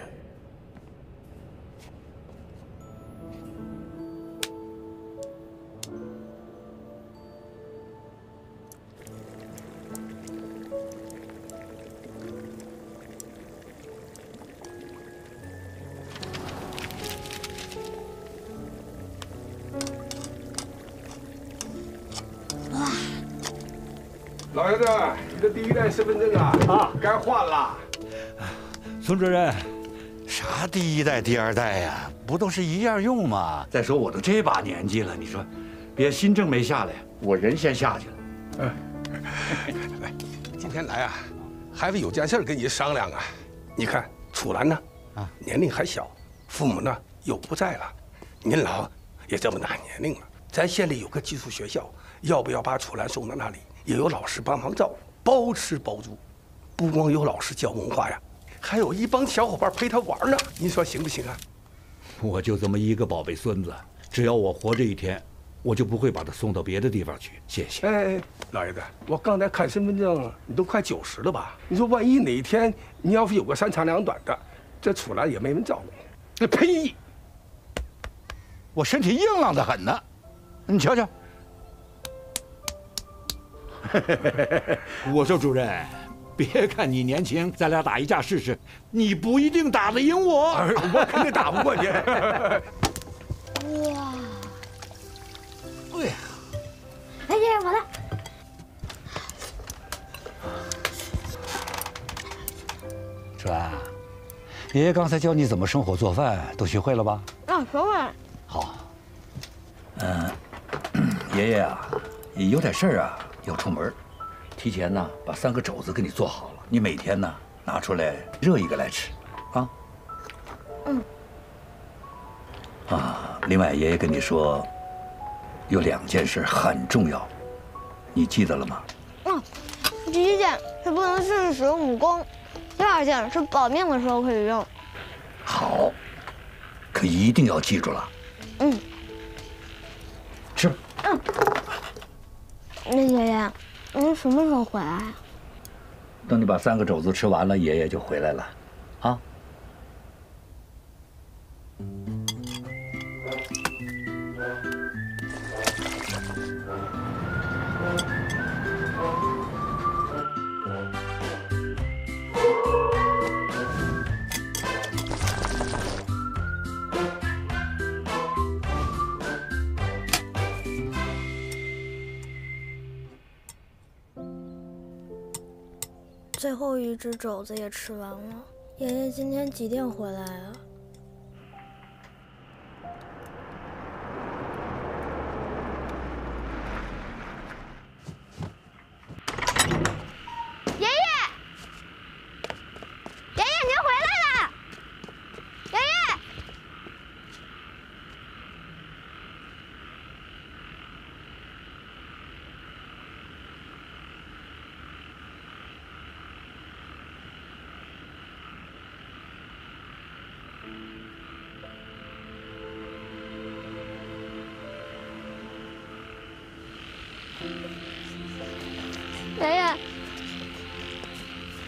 [SPEAKER 12] 老爷子，你的第一代身份证啊，该换了。
[SPEAKER 2] 孙主任，啥第一代、第二代呀？不都是一样用吗？再说我都这把年纪了，你说，别新证没下来，我人先下去了。
[SPEAKER 12] 来，今天来啊，还是有件事跟你商量啊。你看楚岚呢，年龄还小，父母呢又不在了，您老也这么大年龄了，咱县里有个寄宿学校，要不要把楚岚送到那里？也有老师帮忙照顾，包吃包住。不光有老师教文化呀，还有一帮小伙伴陪他玩呢。你说行不行啊？
[SPEAKER 2] 我就这么一个宝贝孙子，只要我活这一天，我就不会把他送到别的地方去。谢谢。
[SPEAKER 12] 哎，老爷子，我刚才看身份证，你都快90了吧？你说万一哪天你要是有个3长2短的，这出来也没人照顾。
[SPEAKER 2] 呸！我身体硬朗得很呢，你瞧瞧。我说主任，别看你年轻，咱俩打一架试试，你不一定打得赢我。
[SPEAKER 12] 我肯定打不过你。
[SPEAKER 3] 哇！
[SPEAKER 2] 哎呀，
[SPEAKER 3] 哎呀，完了！
[SPEAKER 2] 川，爷爷刚才教你怎么生火做饭，都学会了吧？
[SPEAKER 3] 啊，学会了。
[SPEAKER 2] 好。爷爷啊，有点事儿啊，要出门，提前呢把3个肘子给你做好了，你每天呢拿出来热一个来吃，啊。
[SPEAKER 3] 嗯。
[SPEAKER 2] 啊，另外爷爷跟你说，有2件事很重要，你记得了吗？
[SPEAKER 3] 嗯，第一件是不能试试使用武功，第2件是保命的时候可以用。
[SPEAKER 2] 好，可一定要记住了。
[SPEAKER 3] 嗯。
[SPEAKER 2] 吃吧。
[SPEAKER 3] 嗯。那爷爷，您什么时候回来啊？
[SPEAKER 2] 等你把3个肘子吃完了，爷爷就回来了，啊。
[SPEAKER 3] 最后一只肘子也吃完了。爷爷今天几点回来啊？爷爷，爷爷您回来了！爷爷。爷爷，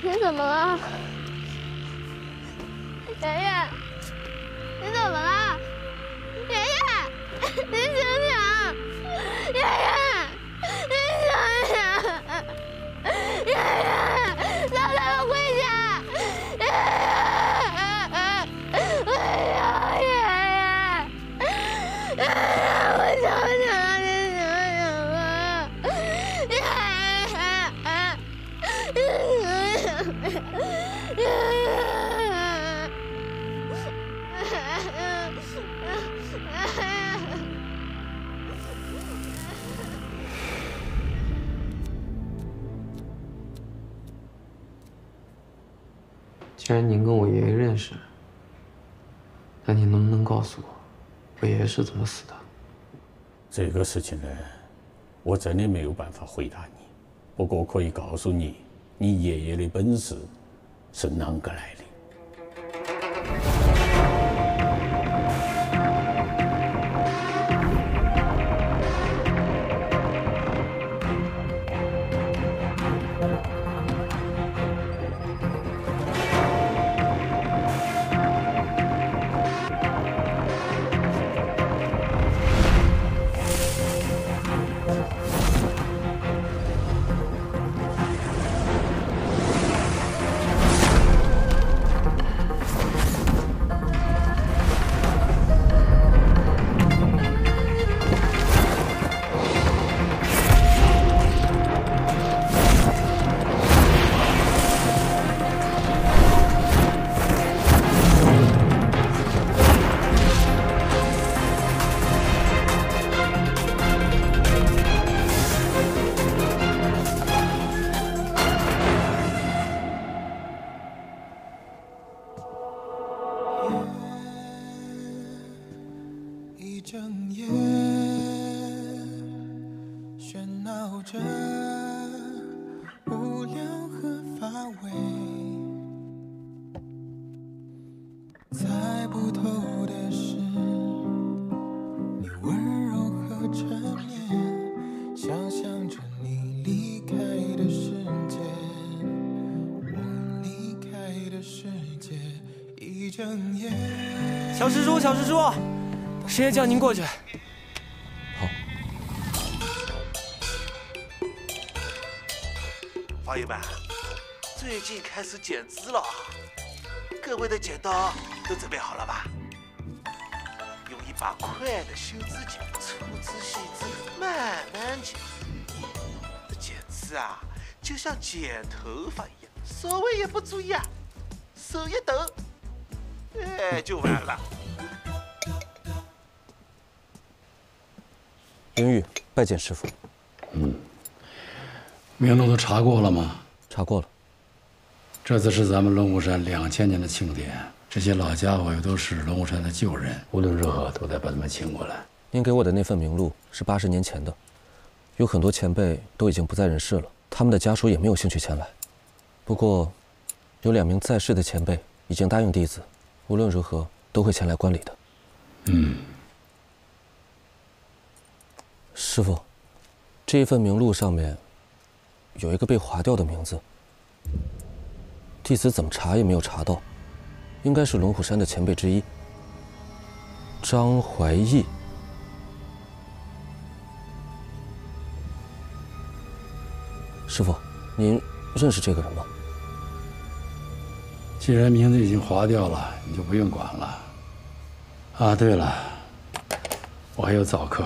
[SPEAKER 3] 你怎么了？爷爷，你怎么了？爷爷，您醒醒！爷爷，您醒醒！爷爷，让他们回家！爷爷，哎呀，爷爷，爷爷，我求你了，您醒醒吧！爷
[SPEAKER 5] 既然您跟我爷爷认识，那您能不能告诉我，我爷爷是怎么死的？
[SPEAKER 8] 这个事情呢，我真的没有办法回答你。不过可以告诉你，你爷爷的本事是啷个来的。
[SPEAKER 5] 小师叔，小师叔，师爷叫您过去。
[SPEAKER 7] 好。
[SPEAKER 4] 朋友们，最近开始剪枝了，各位的剪刀都准备好了吧？用一把快的修枝剪，粗枝细枝慢慢剪。这剪枝啊，就像剪头发一样，稍微一不注意啊，手一抖，哎，就完了。
[SPEAKER 7] 林玉，拜见师傅。
[SPEAKER 20] 名录都查过了吗？
[SPEAKER 7] 查过了。
[SPEAKER 20] 这次是咱们龙虎山2000年的庆典，这些老家伙又都是龙虎山的旧人，无论如何都得把他们请过来。
[SPEAKER 7] 您给我的那份名录是80年前的，有很多前辈都已经不在人世了，他们的家属也没有兴趣前来。不过，有2名在世的前辈已经答应弟子，无论如何都会前来观礼的。师傅，这一份名录上面有一个被划掉的名字，弟子怎么查也没有查到，应该是龙虎山的前辈之一，张怀义。师傅，您认识这个人吗？
[SPEAKER 20] 既然名字已经划掉了，你就不用管了。啊，对了，我还有早课，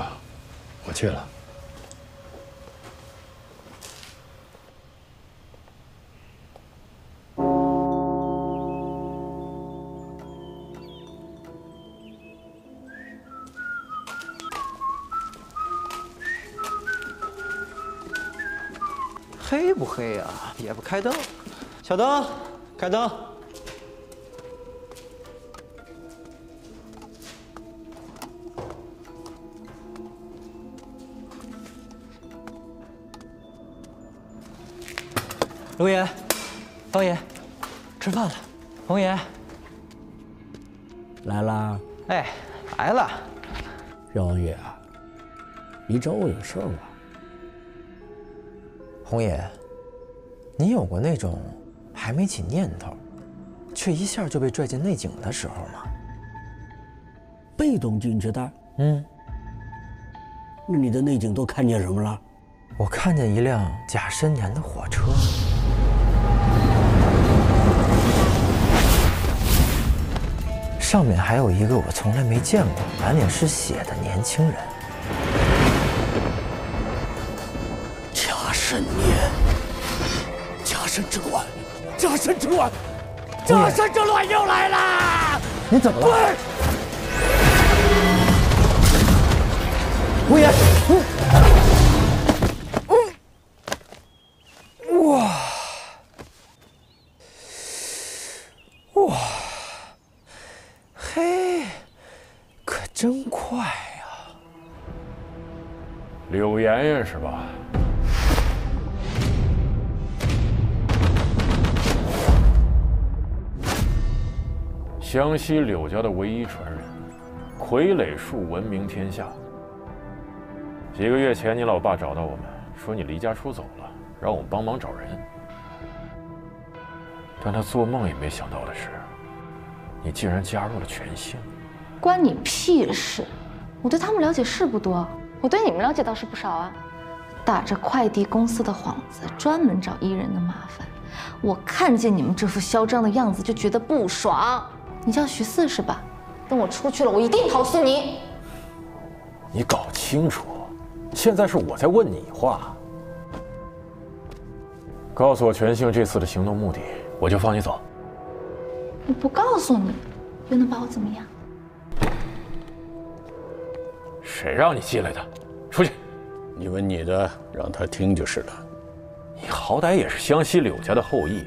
[SPEAKER 20] 我去了。
[SPEAKER 16] 黑不黑呀？也不开灯。小灯，开灯。龙爷，方爷，吃饭了。红爷，
[SPEAKER 8] 来啦。
[SPEAKER 16] 哎，来了。
[SPEAKER 8] 小王爷啊，你找我有事吗？
[SPEAKER 16] 红爷，你有过那种还没起念头，却一下就被拽进内井的时候吗？
[SPEAKER 8] 被动进去的？那你的内井都看见什么了？
[SPEAKER 16] 我看见一辆甲申年的火车，上面还有一个我从来没见过、满脸是血的年轻人。
[SPEAKER 8] 甲申年，甲申之乱，甲申之乱，甲申之乱又来啦！
[SPEAKER 16] 你怎么了？
[SPEAKER 8] 滚！
[SPEAKER 16] 胡言，哇，嘿，可真快呀！
[SPEAKER 18] 柳妍妍是吧？湘西柳家的唯一传人，傀儡术闻名天下。几个月前，你老爸找到我们，说你离家出走了，让我们帮忙找人。但他做梦也没想到的是，你竟然加入了全兴。
[SPEAKER 6] 关你屁事！我对他们了解是不多，我对你们了解倒是不少啊。打着快递公司的幌子，专门找艺人的麻烦。我看见你们这副嚣张的样子就觉得不爽。你叫徐四是吧？等我出去了，我一定投诉你。
[SPEAKER 18] 你搞清楚，现在是我在问你话。告诉我全兴这次的行动目的，我就放你走。
[SPEAKER 6] 我不告诉你，又能把我怎么样？
[SPEAKER 18] 谁让你进来的？出去！
[SPEAKER 8] 你问你的，让他听就是了。
[SPEAKER 18] 你好歹也是湘西柳家的后裔，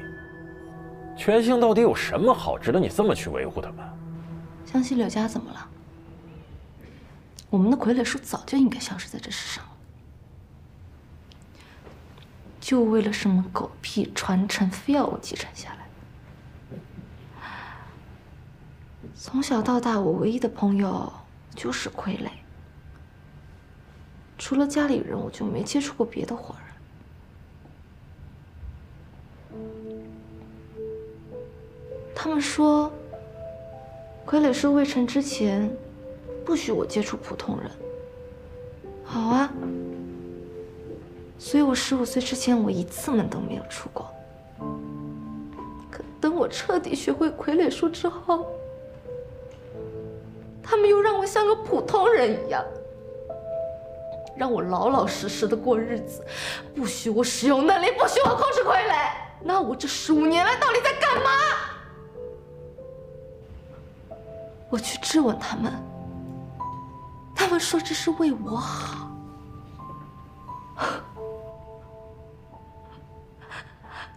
[SPEAKER 18] 全兴到底有什么好值得你这么去维护他们？
[SPEAKER 6] 湘西柳家怎么了？我们的傀儡术早就应该消失在这世上了，就为了什么狗屁传承，非要我继承下来。从小到大，我唯一的朋友就是傀儡，除了家里人，我就没接触过别的活人。他们说，
[SPEAKER 13] 傀儡师未成之前，不许我接触普通人。好啊，所以我15岁之前，我一次门都没有出过。可等我彻底学会傀儡术之后，他们又让我像个普通人一样，让我老老实实的过日子，不许我使用能力，不许我控制傀儡。那我这15年来到底在干嘛？我去质问他们，他们说这是为我好。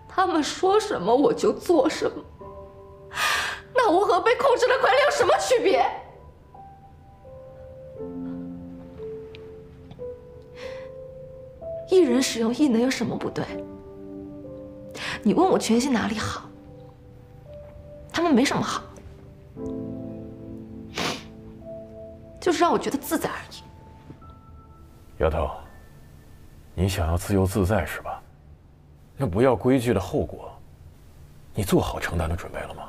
[SPEAKER 13] 他们说什么我就做什么，那我和被控制的傀儡有什么区别？一人使用异能有什么不对？你问我全息哪里好？他们没什么好，就是让我觉得自在而已。
[SPEAKER 18] 丫头，你想要自由自在是吧？那不要规矩的后果，你做好承担的准备了吗？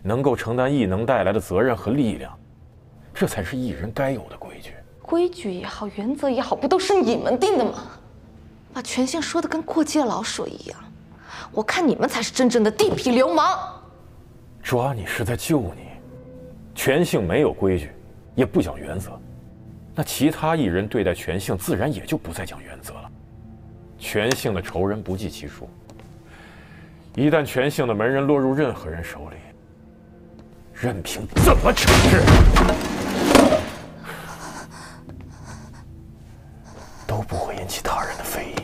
[SPEAKER 18] 能够承担异能带来的责任和力量，这才是艺人该有的规矩。
[SPEAKER 13] 规矩也好，原则也好，不都是你们定的吗？把权性说的跟过街老鼠一样，我看你们才是真正的地痞流氓。
[SPEAKER 18] 抓你是在救你，权性没有规矩，也不讲原则，那其他艺人对待权性自然也就不再讲原则了。权性的仇人不计其数，一旦权性的门人落入任何人手里，任凭怎么惩治，都不会引起他人的非议。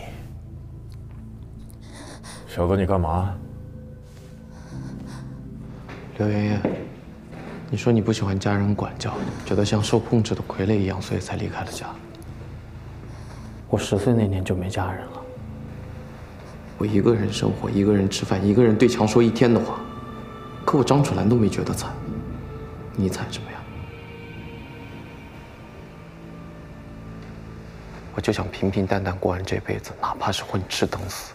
[SPEAKER 18] 小子，你干嘛？
[SPEAKER 9] 刘爷爷，你说你不喜欢家人管教，觉得像受控制的傀儡一样，所以才离开了家。我10岁那年就没家人了。我一个人生活，一个人吃饭，一个人对墙说一天的话。可我张楚岚都没觉得惨，你惨什么呀？我就想平平淡淡过完这辈子，哪怕是混吃等死。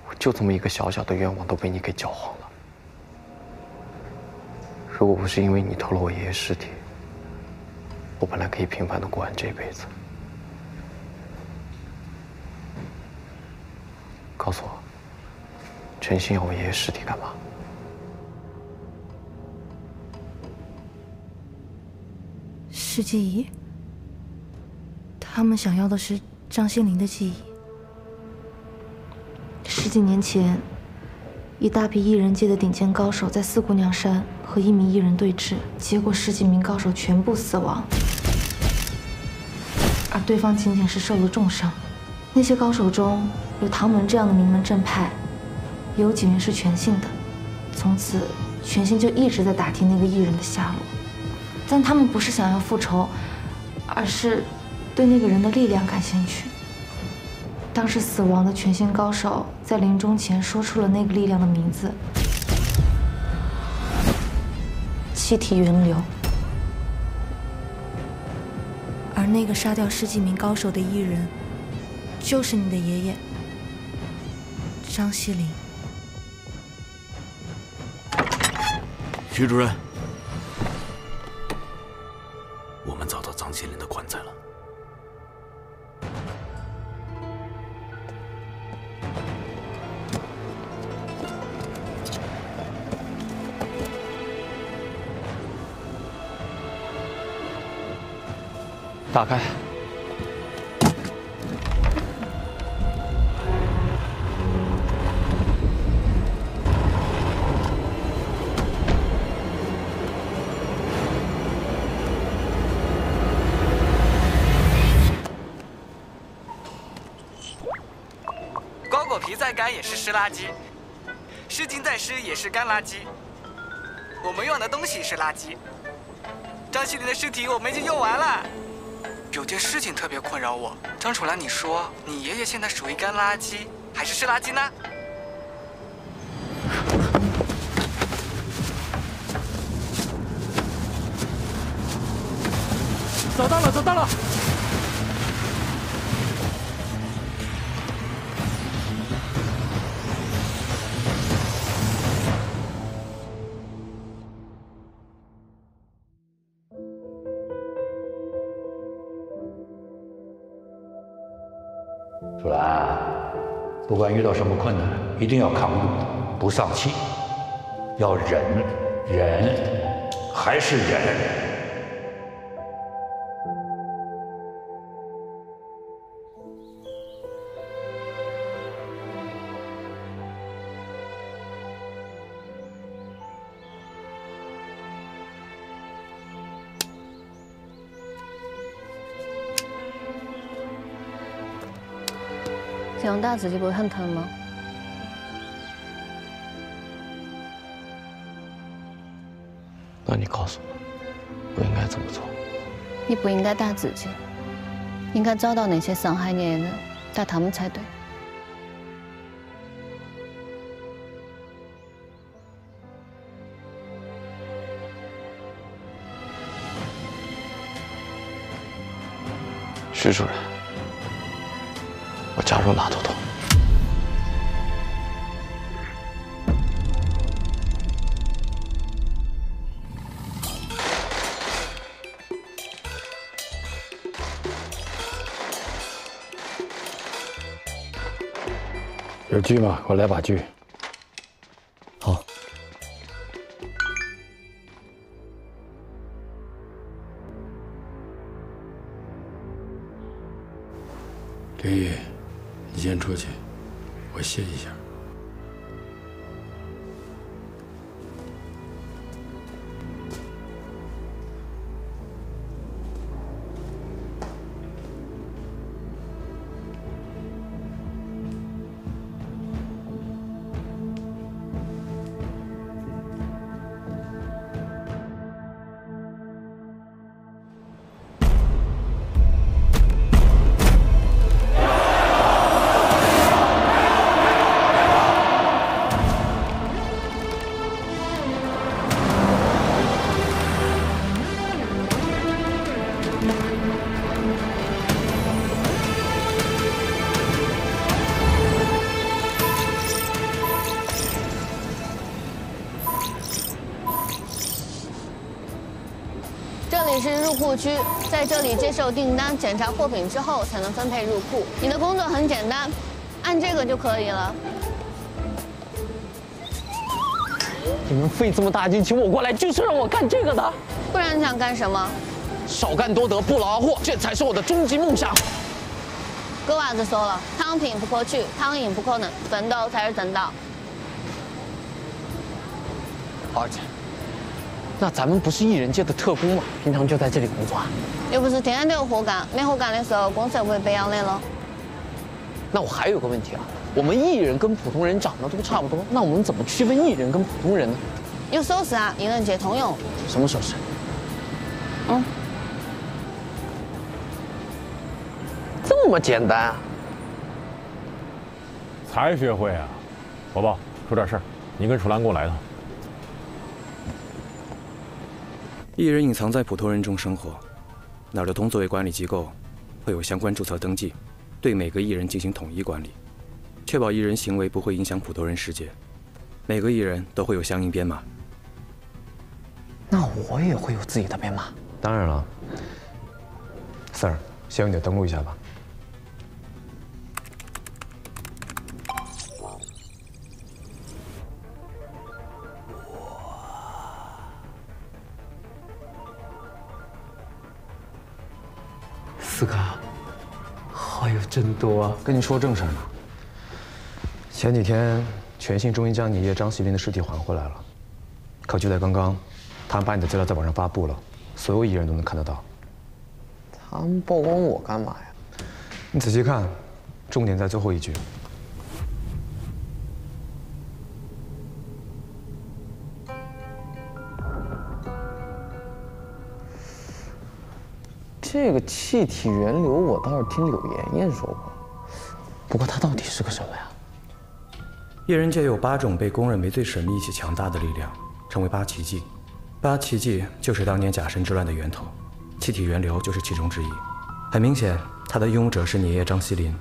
[SPEAKER 9] 我就这么一个小小的愿望都被你给搅黄了。如果不是因为你偷了我爷爷尸体，我本来可以平凡的过完这辈子。告诉我，全心要我爷爷尸体干嘛？
[SPEAKER 13] 是记忆，他们想要的是张心凌的记忆。10几年前，一大批艺人界的顶尖高手在四姑娘山和一名艺人对峙，结果10几名高手全部死亡，而对方仅仅是受了重伤。那些高手中有唐门这样的名门正派，也有几名是全信的。从此，全信就一直在打听那个艺人的下落，但他们不是想要复仇，而是对那个人的力量感兴趣。当时死亡的全信高手在临终前说出了那个力量的名字——气体源流。而那个杀掉10几名高手的艺人，就是你的爷爷张西林。
[SPEAKER 8] 徐主任，我们找到张西林的棺材了。
[SPEAKER 9] 打开。
[SPEAKER 14] 瓜果皮再干也是湿垃圾，湿巾再湿也是干垃圾。我们用的东西是垃圾。张西林的尸体我们已经用完了。有件事情特别困扰我，张楚岚，你说你爷爷现在属于干垃圾还是湿垃圾呢？
[SPEAKER 18] 找到了，找到了！
[SPEAKER 2] 楚岚，不管遇到什么困难，一定要抗住，不丧气，要忍，忍，还是忍。
[SPEAKER 6] 这样打自己不会很疼吗？
[SPEAKER 5] 那你告诉我，我应该怎么做？
[SPEAKER 6] 你不应该打自己，应该找到那些伤害你的人，打他们才对。
[SPEAKER 5] 徐主任。 我加入纳豆头。
[SPEAKER 20] 有锯吗？给我来把锯。
[SPEAKER 5] 好。
[SPEAKER 20] 林毅。 你先出去，我歇一下。
[SPEAKER 6] 这里是入库区，在这里接受订单、检查货品之后才能分配入库。你的工作很简单，按这个就可以了。
[SPEAKER 5] 你们费这么大劲请我过来，就是让我干这个的。
[SPEAKER 6] 不然你想干什么？
[SPEAKER 5] 少干多得，不劳而获，这才是我的终极梦想。
[SPEAKER 6] 歌娃子说了，汤品不可取，汤饮不可能，奋斗才是正道。
[SPEAKER 5] 花儿姐。 那咱们不是艺人界的特工吗？平常就在这里工作啊？
[SPEAKER 6] 又不是天天都有活干，没活干的时候，公司也不会培养你了。
[SPEAKER 5] 那我还有个问题啊，我们艺人跟普通人长得都差不多，那我们怎么区分艺人跟普通人呢？
[SPEAKER 6] 有手势啊，艺人皆通用。
[SPEAKER 5] 什么手势？这么简单啊？
[SPEAKER 1] 才学会啊！宝宝，出点事儿，你跟楚岚给我来一趟。
[SPEAKER 17] 艺人隐藏在普通人中生活，哪儿的通作为管理机构，会有相关注册登记，对每个艺人进行统一管理，确保艺人行为不会影响普通人世界。每个艺人都会有相应编码。
[SPEAKER 5] 那我也会有自己的编码？
[SPEAKER 23] 当然了。Sir， 先用你的登录一下吧。
[SPEAKER 5] 斯卡，好友真多啊！
[SPEAKER 23] 跟你说正事呢。前几天，全信终于将你爷张锡林的尸体还回来了。可就在刚刚，他们把你的资料在网上发布了，所有艺人都能看得到。
[SPEAKER 5] 他们曝光我干嘛呀？
[SPEAKER 23] 你仔细看，重点在最后一句。
[SPEAKER 5] 这个气体源流我倒是听柳妍妍说过，不过它到底是个什么呀？
[SPEAKER 17] 艺人界有8种被公认为最神秘且强大的力量，称为8奇迹。8奇迹就是当年甲申之乱的源头，气体源流就是其中之一。很明显，它的拥有者是你爷爷张锡林。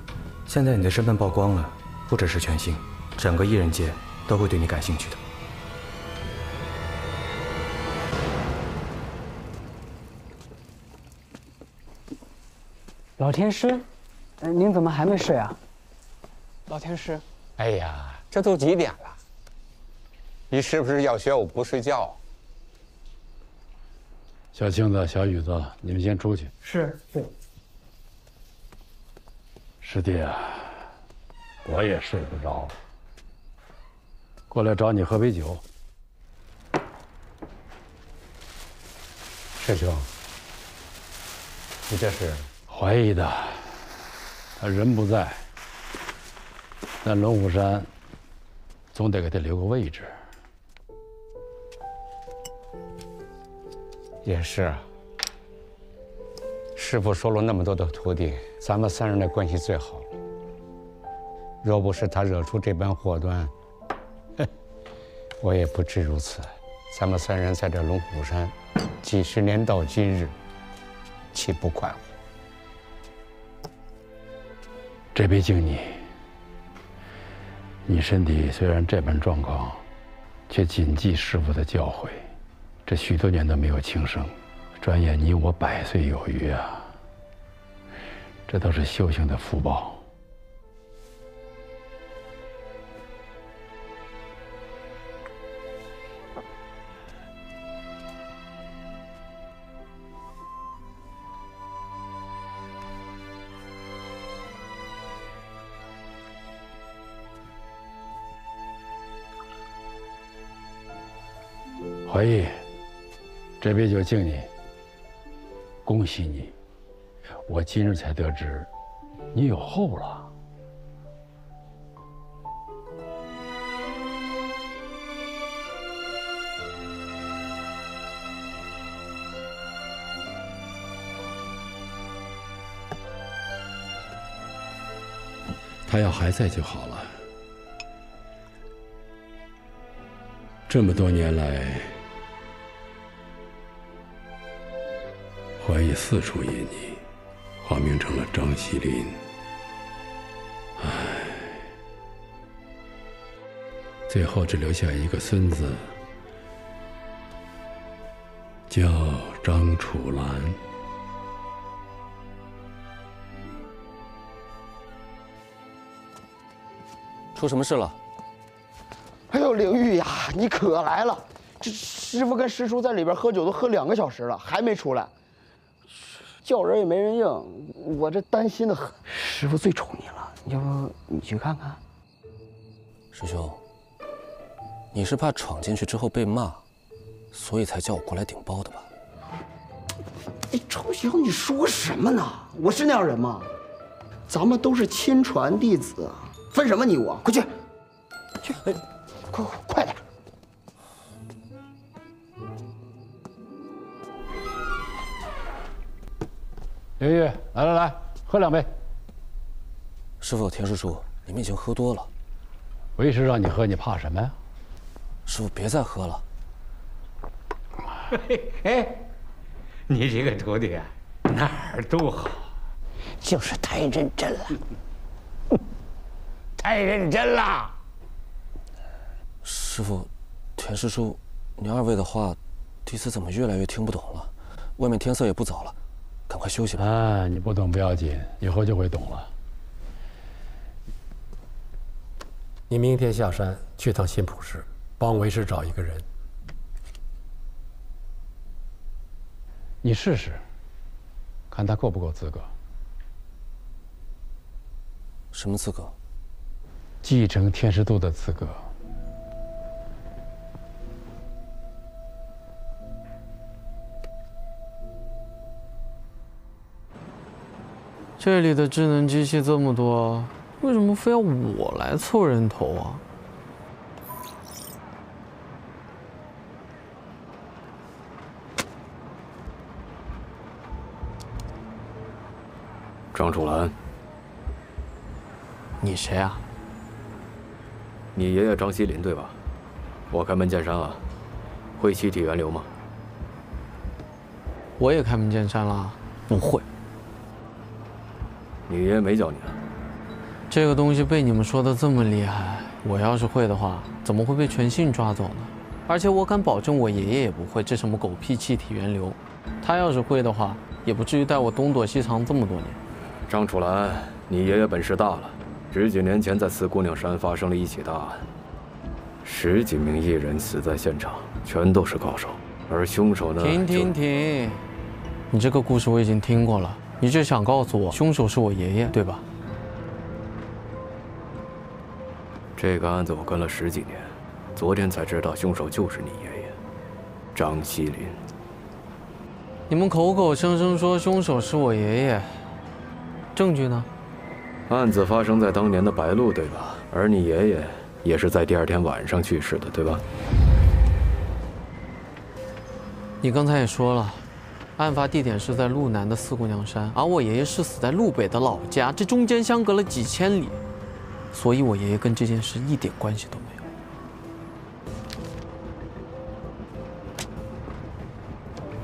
[SPEAKER 17] 现在你的身份曝光了，不只是全信，整个艺人界都会对你感兴趣的。
[SPEAKER 24] 老天师，
[SPEAKER 15] 您怎么还没睡啊，老天师？
[SPEAKER 21] 哎呀，这都几点了？你是不是要学我不睡觉？
[SPEAKER 20] 小青子、小雨子，你们先出去。
[SPEAKER 15] 是。
[SPEAKER 20] 师弟啊，我也睡不着，过来找你喝杯酒。师兄，你这是怀疑的？他人不在，但龙虎山总得给他留个位置。
[SPEAKER 21] 也是啊，师父收了那么多的徒弟，咱们三人的关系最好了。若不是他惹出这般祸端，我也不至如此。咱们三人在这龙虎山几十年到今日，岂不快活？
[SPEAKER 20] 这杯敬你。你身体虽然这般状况，却谨记师父的教诲。这许多年都没有轻生，转眼你我100岁有余啊！这都是修行的福报。怀义，这杯酒敬你，恭喜你！我今日才得知，你有后了。他要还在就好了。这么多年来，怀疑四处引你，化名成了张锡林。唉，最后只留下一个孙子，叫张楚岚。
[SPEAKER 7] 出什么事了？
[SPEAKER 22] 哎呦，灵玉呀，你可来了！这师傅跟师叔在里边喝酒都喝2个小时了，还没出来，叫人也没人应，我这担心的很。师傅最宠你了，要不你去看看？
[SPEAKER 7] 师兄，你是怕闯进去之后被骂，所以才叫我过来顶包的吧？
[SPEAKER 22] 你臭小子，你说什么呢？我是那样人吗？咱们都是亲传弟子，分什么你我？快去，去！快点！
[SPEAKER 20] 灵玉，来，喝2杯。
[SPEAKER 7] 师傅，田师叔，你们已经喝多了。
[SPEAKER 20] 为师让你喝，你怕什么呀？
[SPEAKER 7] 师傅，别再喝了。
[SPEAKER 21] 嘿，你这个徒弟啊，哪儿都好，就是太认真了，太认真了。
[SPEAKER 7] 师傅，田师叔，你2位的话，弟子怎么越来越听不懂了？外面天色也不早了，赶快休息吧。
[SPEAKER 20] 啊，你不懂不要紧，以后就会懂了。
[SPEAKER 24] 你明天下山去趟新浦市，帮为师找一个人。
[SPEAKER 20] 你试试，看他够不够资格。
[SPEAKER 7] 什么资格？
[SPEAKER 20] 继承天师都的资格。
[SPEAKER 5] 这里的智能机器这么多，为什么非要我来凑人头啊？
[SPEAKER 18] 张楚岚，
[SPEAKER 5] 你谁啊？
[SPEAKER 18] 你爷爷张锡林对吧？我开门见山啊，会气体源流吗？
[SPEAKER 5] 我也开门见山了，不会。
[SPEAKER 18] 你爷爷没教你啊？
[SPEAKER 5] 这个东西被你们说的这么厉害，我要是会的话，怎么会被全信抓走呢？而且我敢保证，我爷爷也不会这什么狗屁气体源流。他要是会的话，也不至于带我东躲西藏这么多年。
[SPEAKER 18] 张楚岚，你爷爷本事大了，10几年前在四姑娘山发生了一起大案，10几名艺人死在现场，全都是高手，而凶手呢？
[SPEAKER 5] 停！你这个故事我已经听过了，你就想告诉我凶手是我爷爷，对吧？
[SPEAKER 18] 这个案子我跟了10几年，昨天才知道凶手就是你爷爷，张锡林。
[SPEAKER 5] 你们口口声声说凶手是我爷爷，证据呢？
[SPEAKER 18] 案子发生在当年的白鹿，对吧？而你爷爷也是在第2天晚上去世的，对吧？
[SPEAKER 5] 你刚才也说了，案发地点是在路南的四姑娘山，而我爷爷是死在路北的老家，这中间相隔了几千里，所以我爷爷跟这件事一点关系都没有。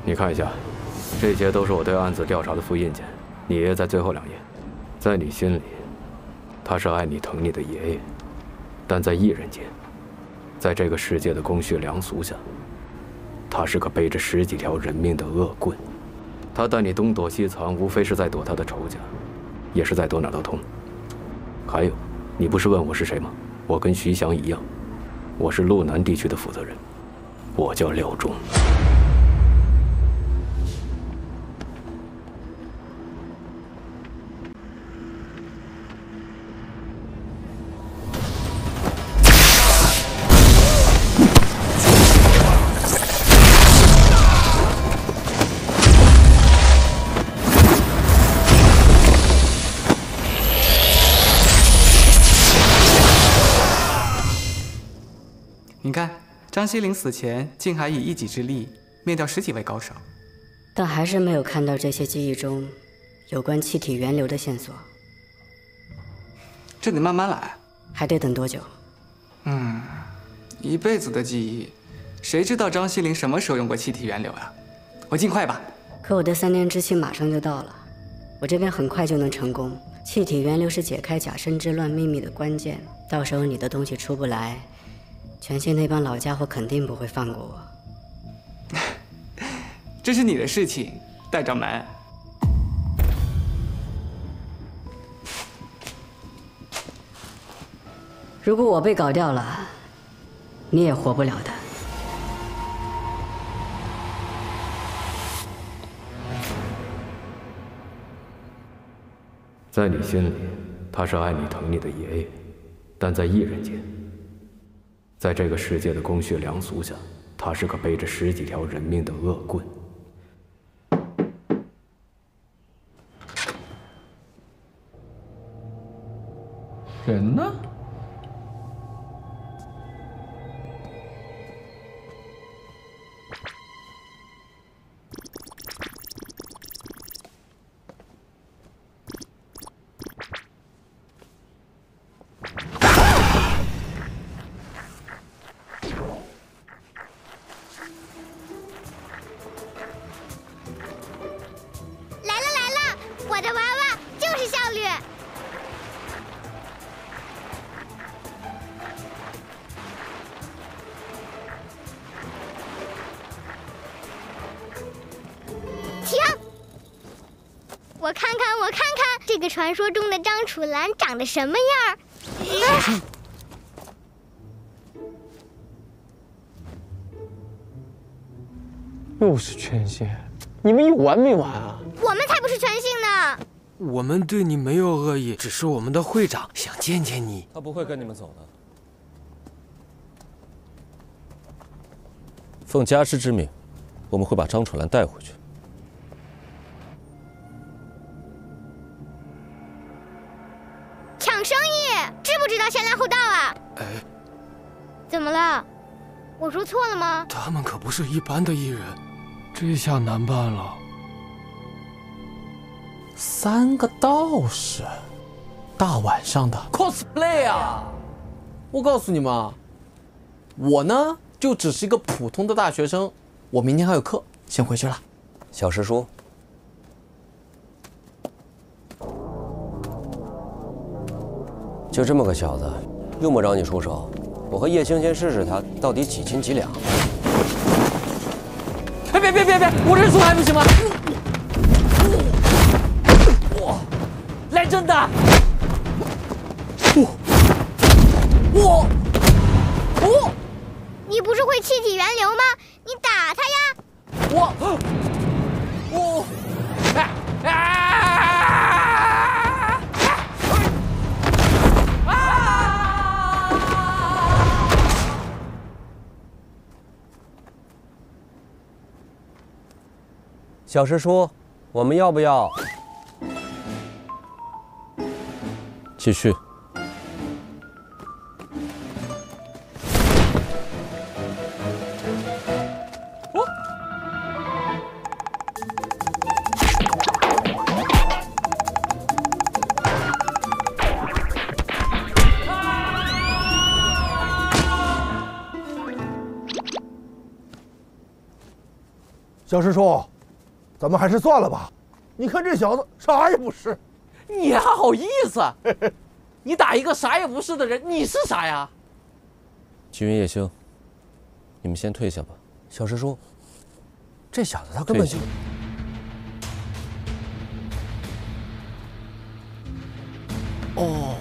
[SPEAKER 18] 你看一下，这些都是我对案子调查的复印件。你爷爷在最后2页，在你心里，他是爱你疼你的爷爷，但在艺人间，在这个世界的公序良俗下，他是个背着10几条人命的恶棍。他带你东躲西藏，无非是在躲他的仇家，也是在躲哪都通。还有，你不是问我是谁吗？我跟徐翔一样，我是路南地区的负责人，我叫廖忠。
[SPEAKER 14] 你看，张锡林死前竟还以一己之力灭掉10几位高手，
[SPEAKER 10] 但还是没有看到这些记忆中有关气体源流的线索。
[SPEAKER 14] 这得慢慢来。
[SPEAKER 10] 还得等多久？
[SPEAKER 14] 一辈子的记忆，谁知道张锡林什么时候用过气体源流啊？我尽快吧。
[SPEAKER 10] 可我的3年之期马上就到了，我这边很快就能成功。气体源流是解开假参之乱秘密的关键，到时候你的东西出不来，全县那帮老家伙肯定不会放过我。
[SPEAKER 14] 这是你的事情，带掌门。
[SPEAKER 10] 如果我被搞掉了，你也活不了的。
[SPEAKER 18] 在你心里，他是爱你疼你的爷爷，但在艺人间，在这个世界的公序良俗下，他是个背着10几条人命的恶棍。
[SPEAKER 9] 人呢？
[SPEAKER 3] 我的娃娃就是效率。停！我看看，这个传说中的张楚岚长得什么样儿？
[SPEAKER 5] 又是权限，你们有完没完啊？
[SPEAKER 3] 我们才不是全姓呢！
[SPEAKER 11] 我们对你没有恶意，只是我们的会长想见见你。
[SPEAKER 7] 他不会跟你们走的。奉家师之命，我们会把张楚岚带回去。
[SPEAKER 3] 抢生意，知不知道先来后到啊？
[SPEAKER 11] 哎，
[SPEAKER 3] 怎么了？我说错了吗？
[SPEAKER 11] 他们可不是一般的艺人，这下难办了。
[SPEAKER 5] 3个道士，大晚上的 cosplay 啊！我告诉你们啊，我呢就只是一个普通的大学生，我明天还有课，先回去了。
[SPEAKER 16] 小师叔，就这么个小子，用不着你出手。我和叶青先试试他到底几斤几两。
[SPEAKER 5] 哎，别！我认输还不行吗？来真的！
[SPEAKER 3] 你不是会气体源流吗？你打他呀！
[SPEAKER 4] 小师叔，我们要不要
[SPEAKER 7] 继续？
[SPEAKER 12] 小师叔，咱们还是算了吧。你看这小子啥也不是，
[SPEAKER 9] 你还好意思？你打一个啥也不是的人，你是啥呀？
[SPEAKER 7] 吉云夜星，你们先退下吧。
[SPEAKER 16] 小师叔，这小子他根本就……
[SPEAKER 9] 哦，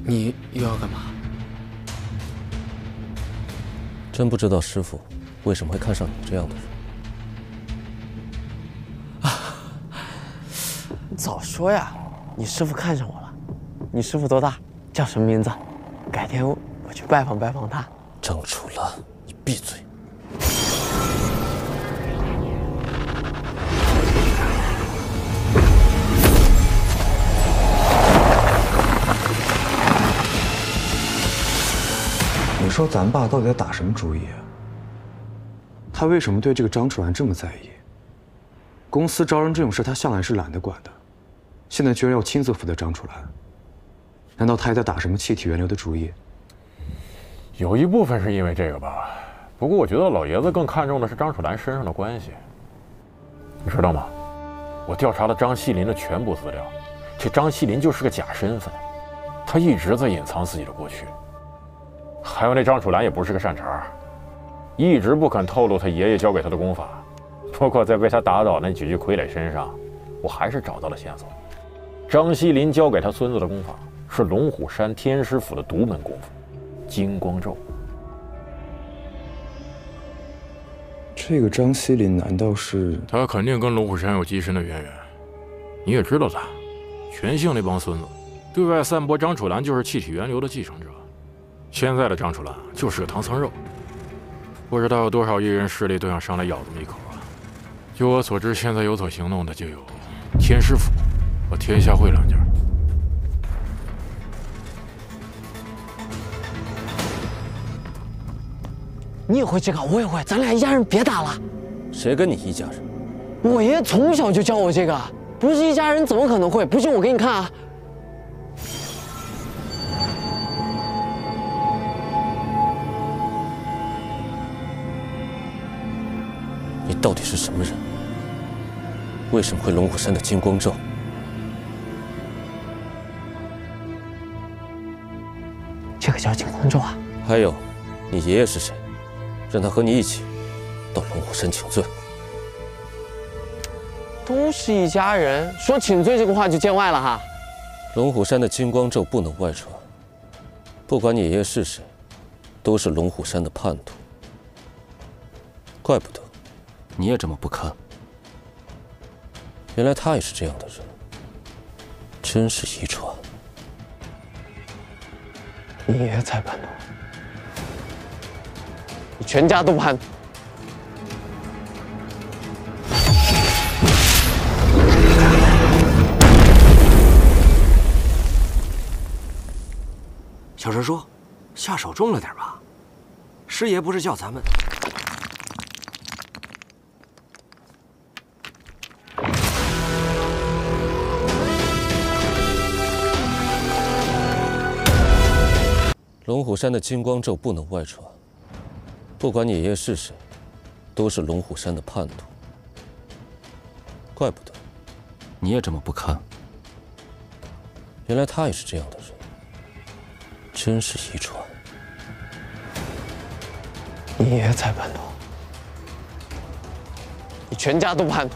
[SPEAKER 9] 你又要干嘛？
[SPEAKER 7] 真不知道师傅为什么会看上你这样的人。
[SPEAKER 5] 你早说呀！你师傅看上我了。你师傅多大？叫什么名字？改天我去拜访拜访他。
[SPEAKER 7] 张楚岚，你闭嘴！
[SPEAKER 23] 你说咱爸到底在打什么主意啊？他为什么对这个张楚岚这么在意？公司招人这种事，他向来是懒得管的，现在居然要亲自负责张楚岚，难道他也在打什么气体源流的主意？
[SPEAKER 1] 有一部分是因为这个吧，不过我觉得老爷子更看重的是张楚岚身上的关系。你知道吗？我调查了张锡林的全部资料，这张锡林就是个假身份，他一直在隐藏自己的过去。还有那张楚岚也不是个善茬，一直不肯透露他爷爷教给他的功法。不过在被他打倒那几具傀儡身上，我还是找到了线索。张锡林教给他孙子的功法是龙虎山天师府的独门功夫——金光咒。
[SPEAKER 23] 这个张锡林难道是……
[SPEAKER 1] 他肯定跟龙虎山有极深的渊源。你也知道他，全姓那帮孙子，对外散播张楚岚就是气体源流的继承者。现在的张楚岚就是个唐僧肉，不知道有多少艺人势力都想上来咬这么一口啊！就我所知，现在有所行动的就有天师府和天下会两家。
[SPEAKER 5] 你也会这个，我也会，咱俩一家人，别打了。
[SPEAKER 7] 谁跟你一家人？
[SPEAKER 5] 我爷爷从小就教我这个，不是一家人怎么可能会？不信我给你看啊。
[SPEAKER 7] 你到底是什么人？为什么会龙虎山的金光咒？
[SPEAKER 5] 这个叫金光咒啊。
[SPEAKER 7] 还有，你爷爷是谁？让他和你一起到龙虎山请罪。
[SPEAKER 5] 都是一家人，说请罪这个话就见外了哈。
[SPEAKER 7] 龙虎山的金光咒不能外传，不管你爷爷是谁，都是龙虎山的叛徒。怪不得你也这么不堪。原来他也是这样的人，真是遗传。
[SPEAKER 5] 你爷爷才叛徒，你全家都叛徒。
[SPEAKER 4] 小师叔，下手重了点吧？师爷不是叫咱们……
[SPEAKER 7] 龙虎山的金光咒不能外传，不管你爷爷是谁，都是龙虎山的叛徒。怪不得你也这么不堪。原来他也是这样的人，真是遗传。
[SPEAKER 5] 你爷才叛徒，你全家都叛徒。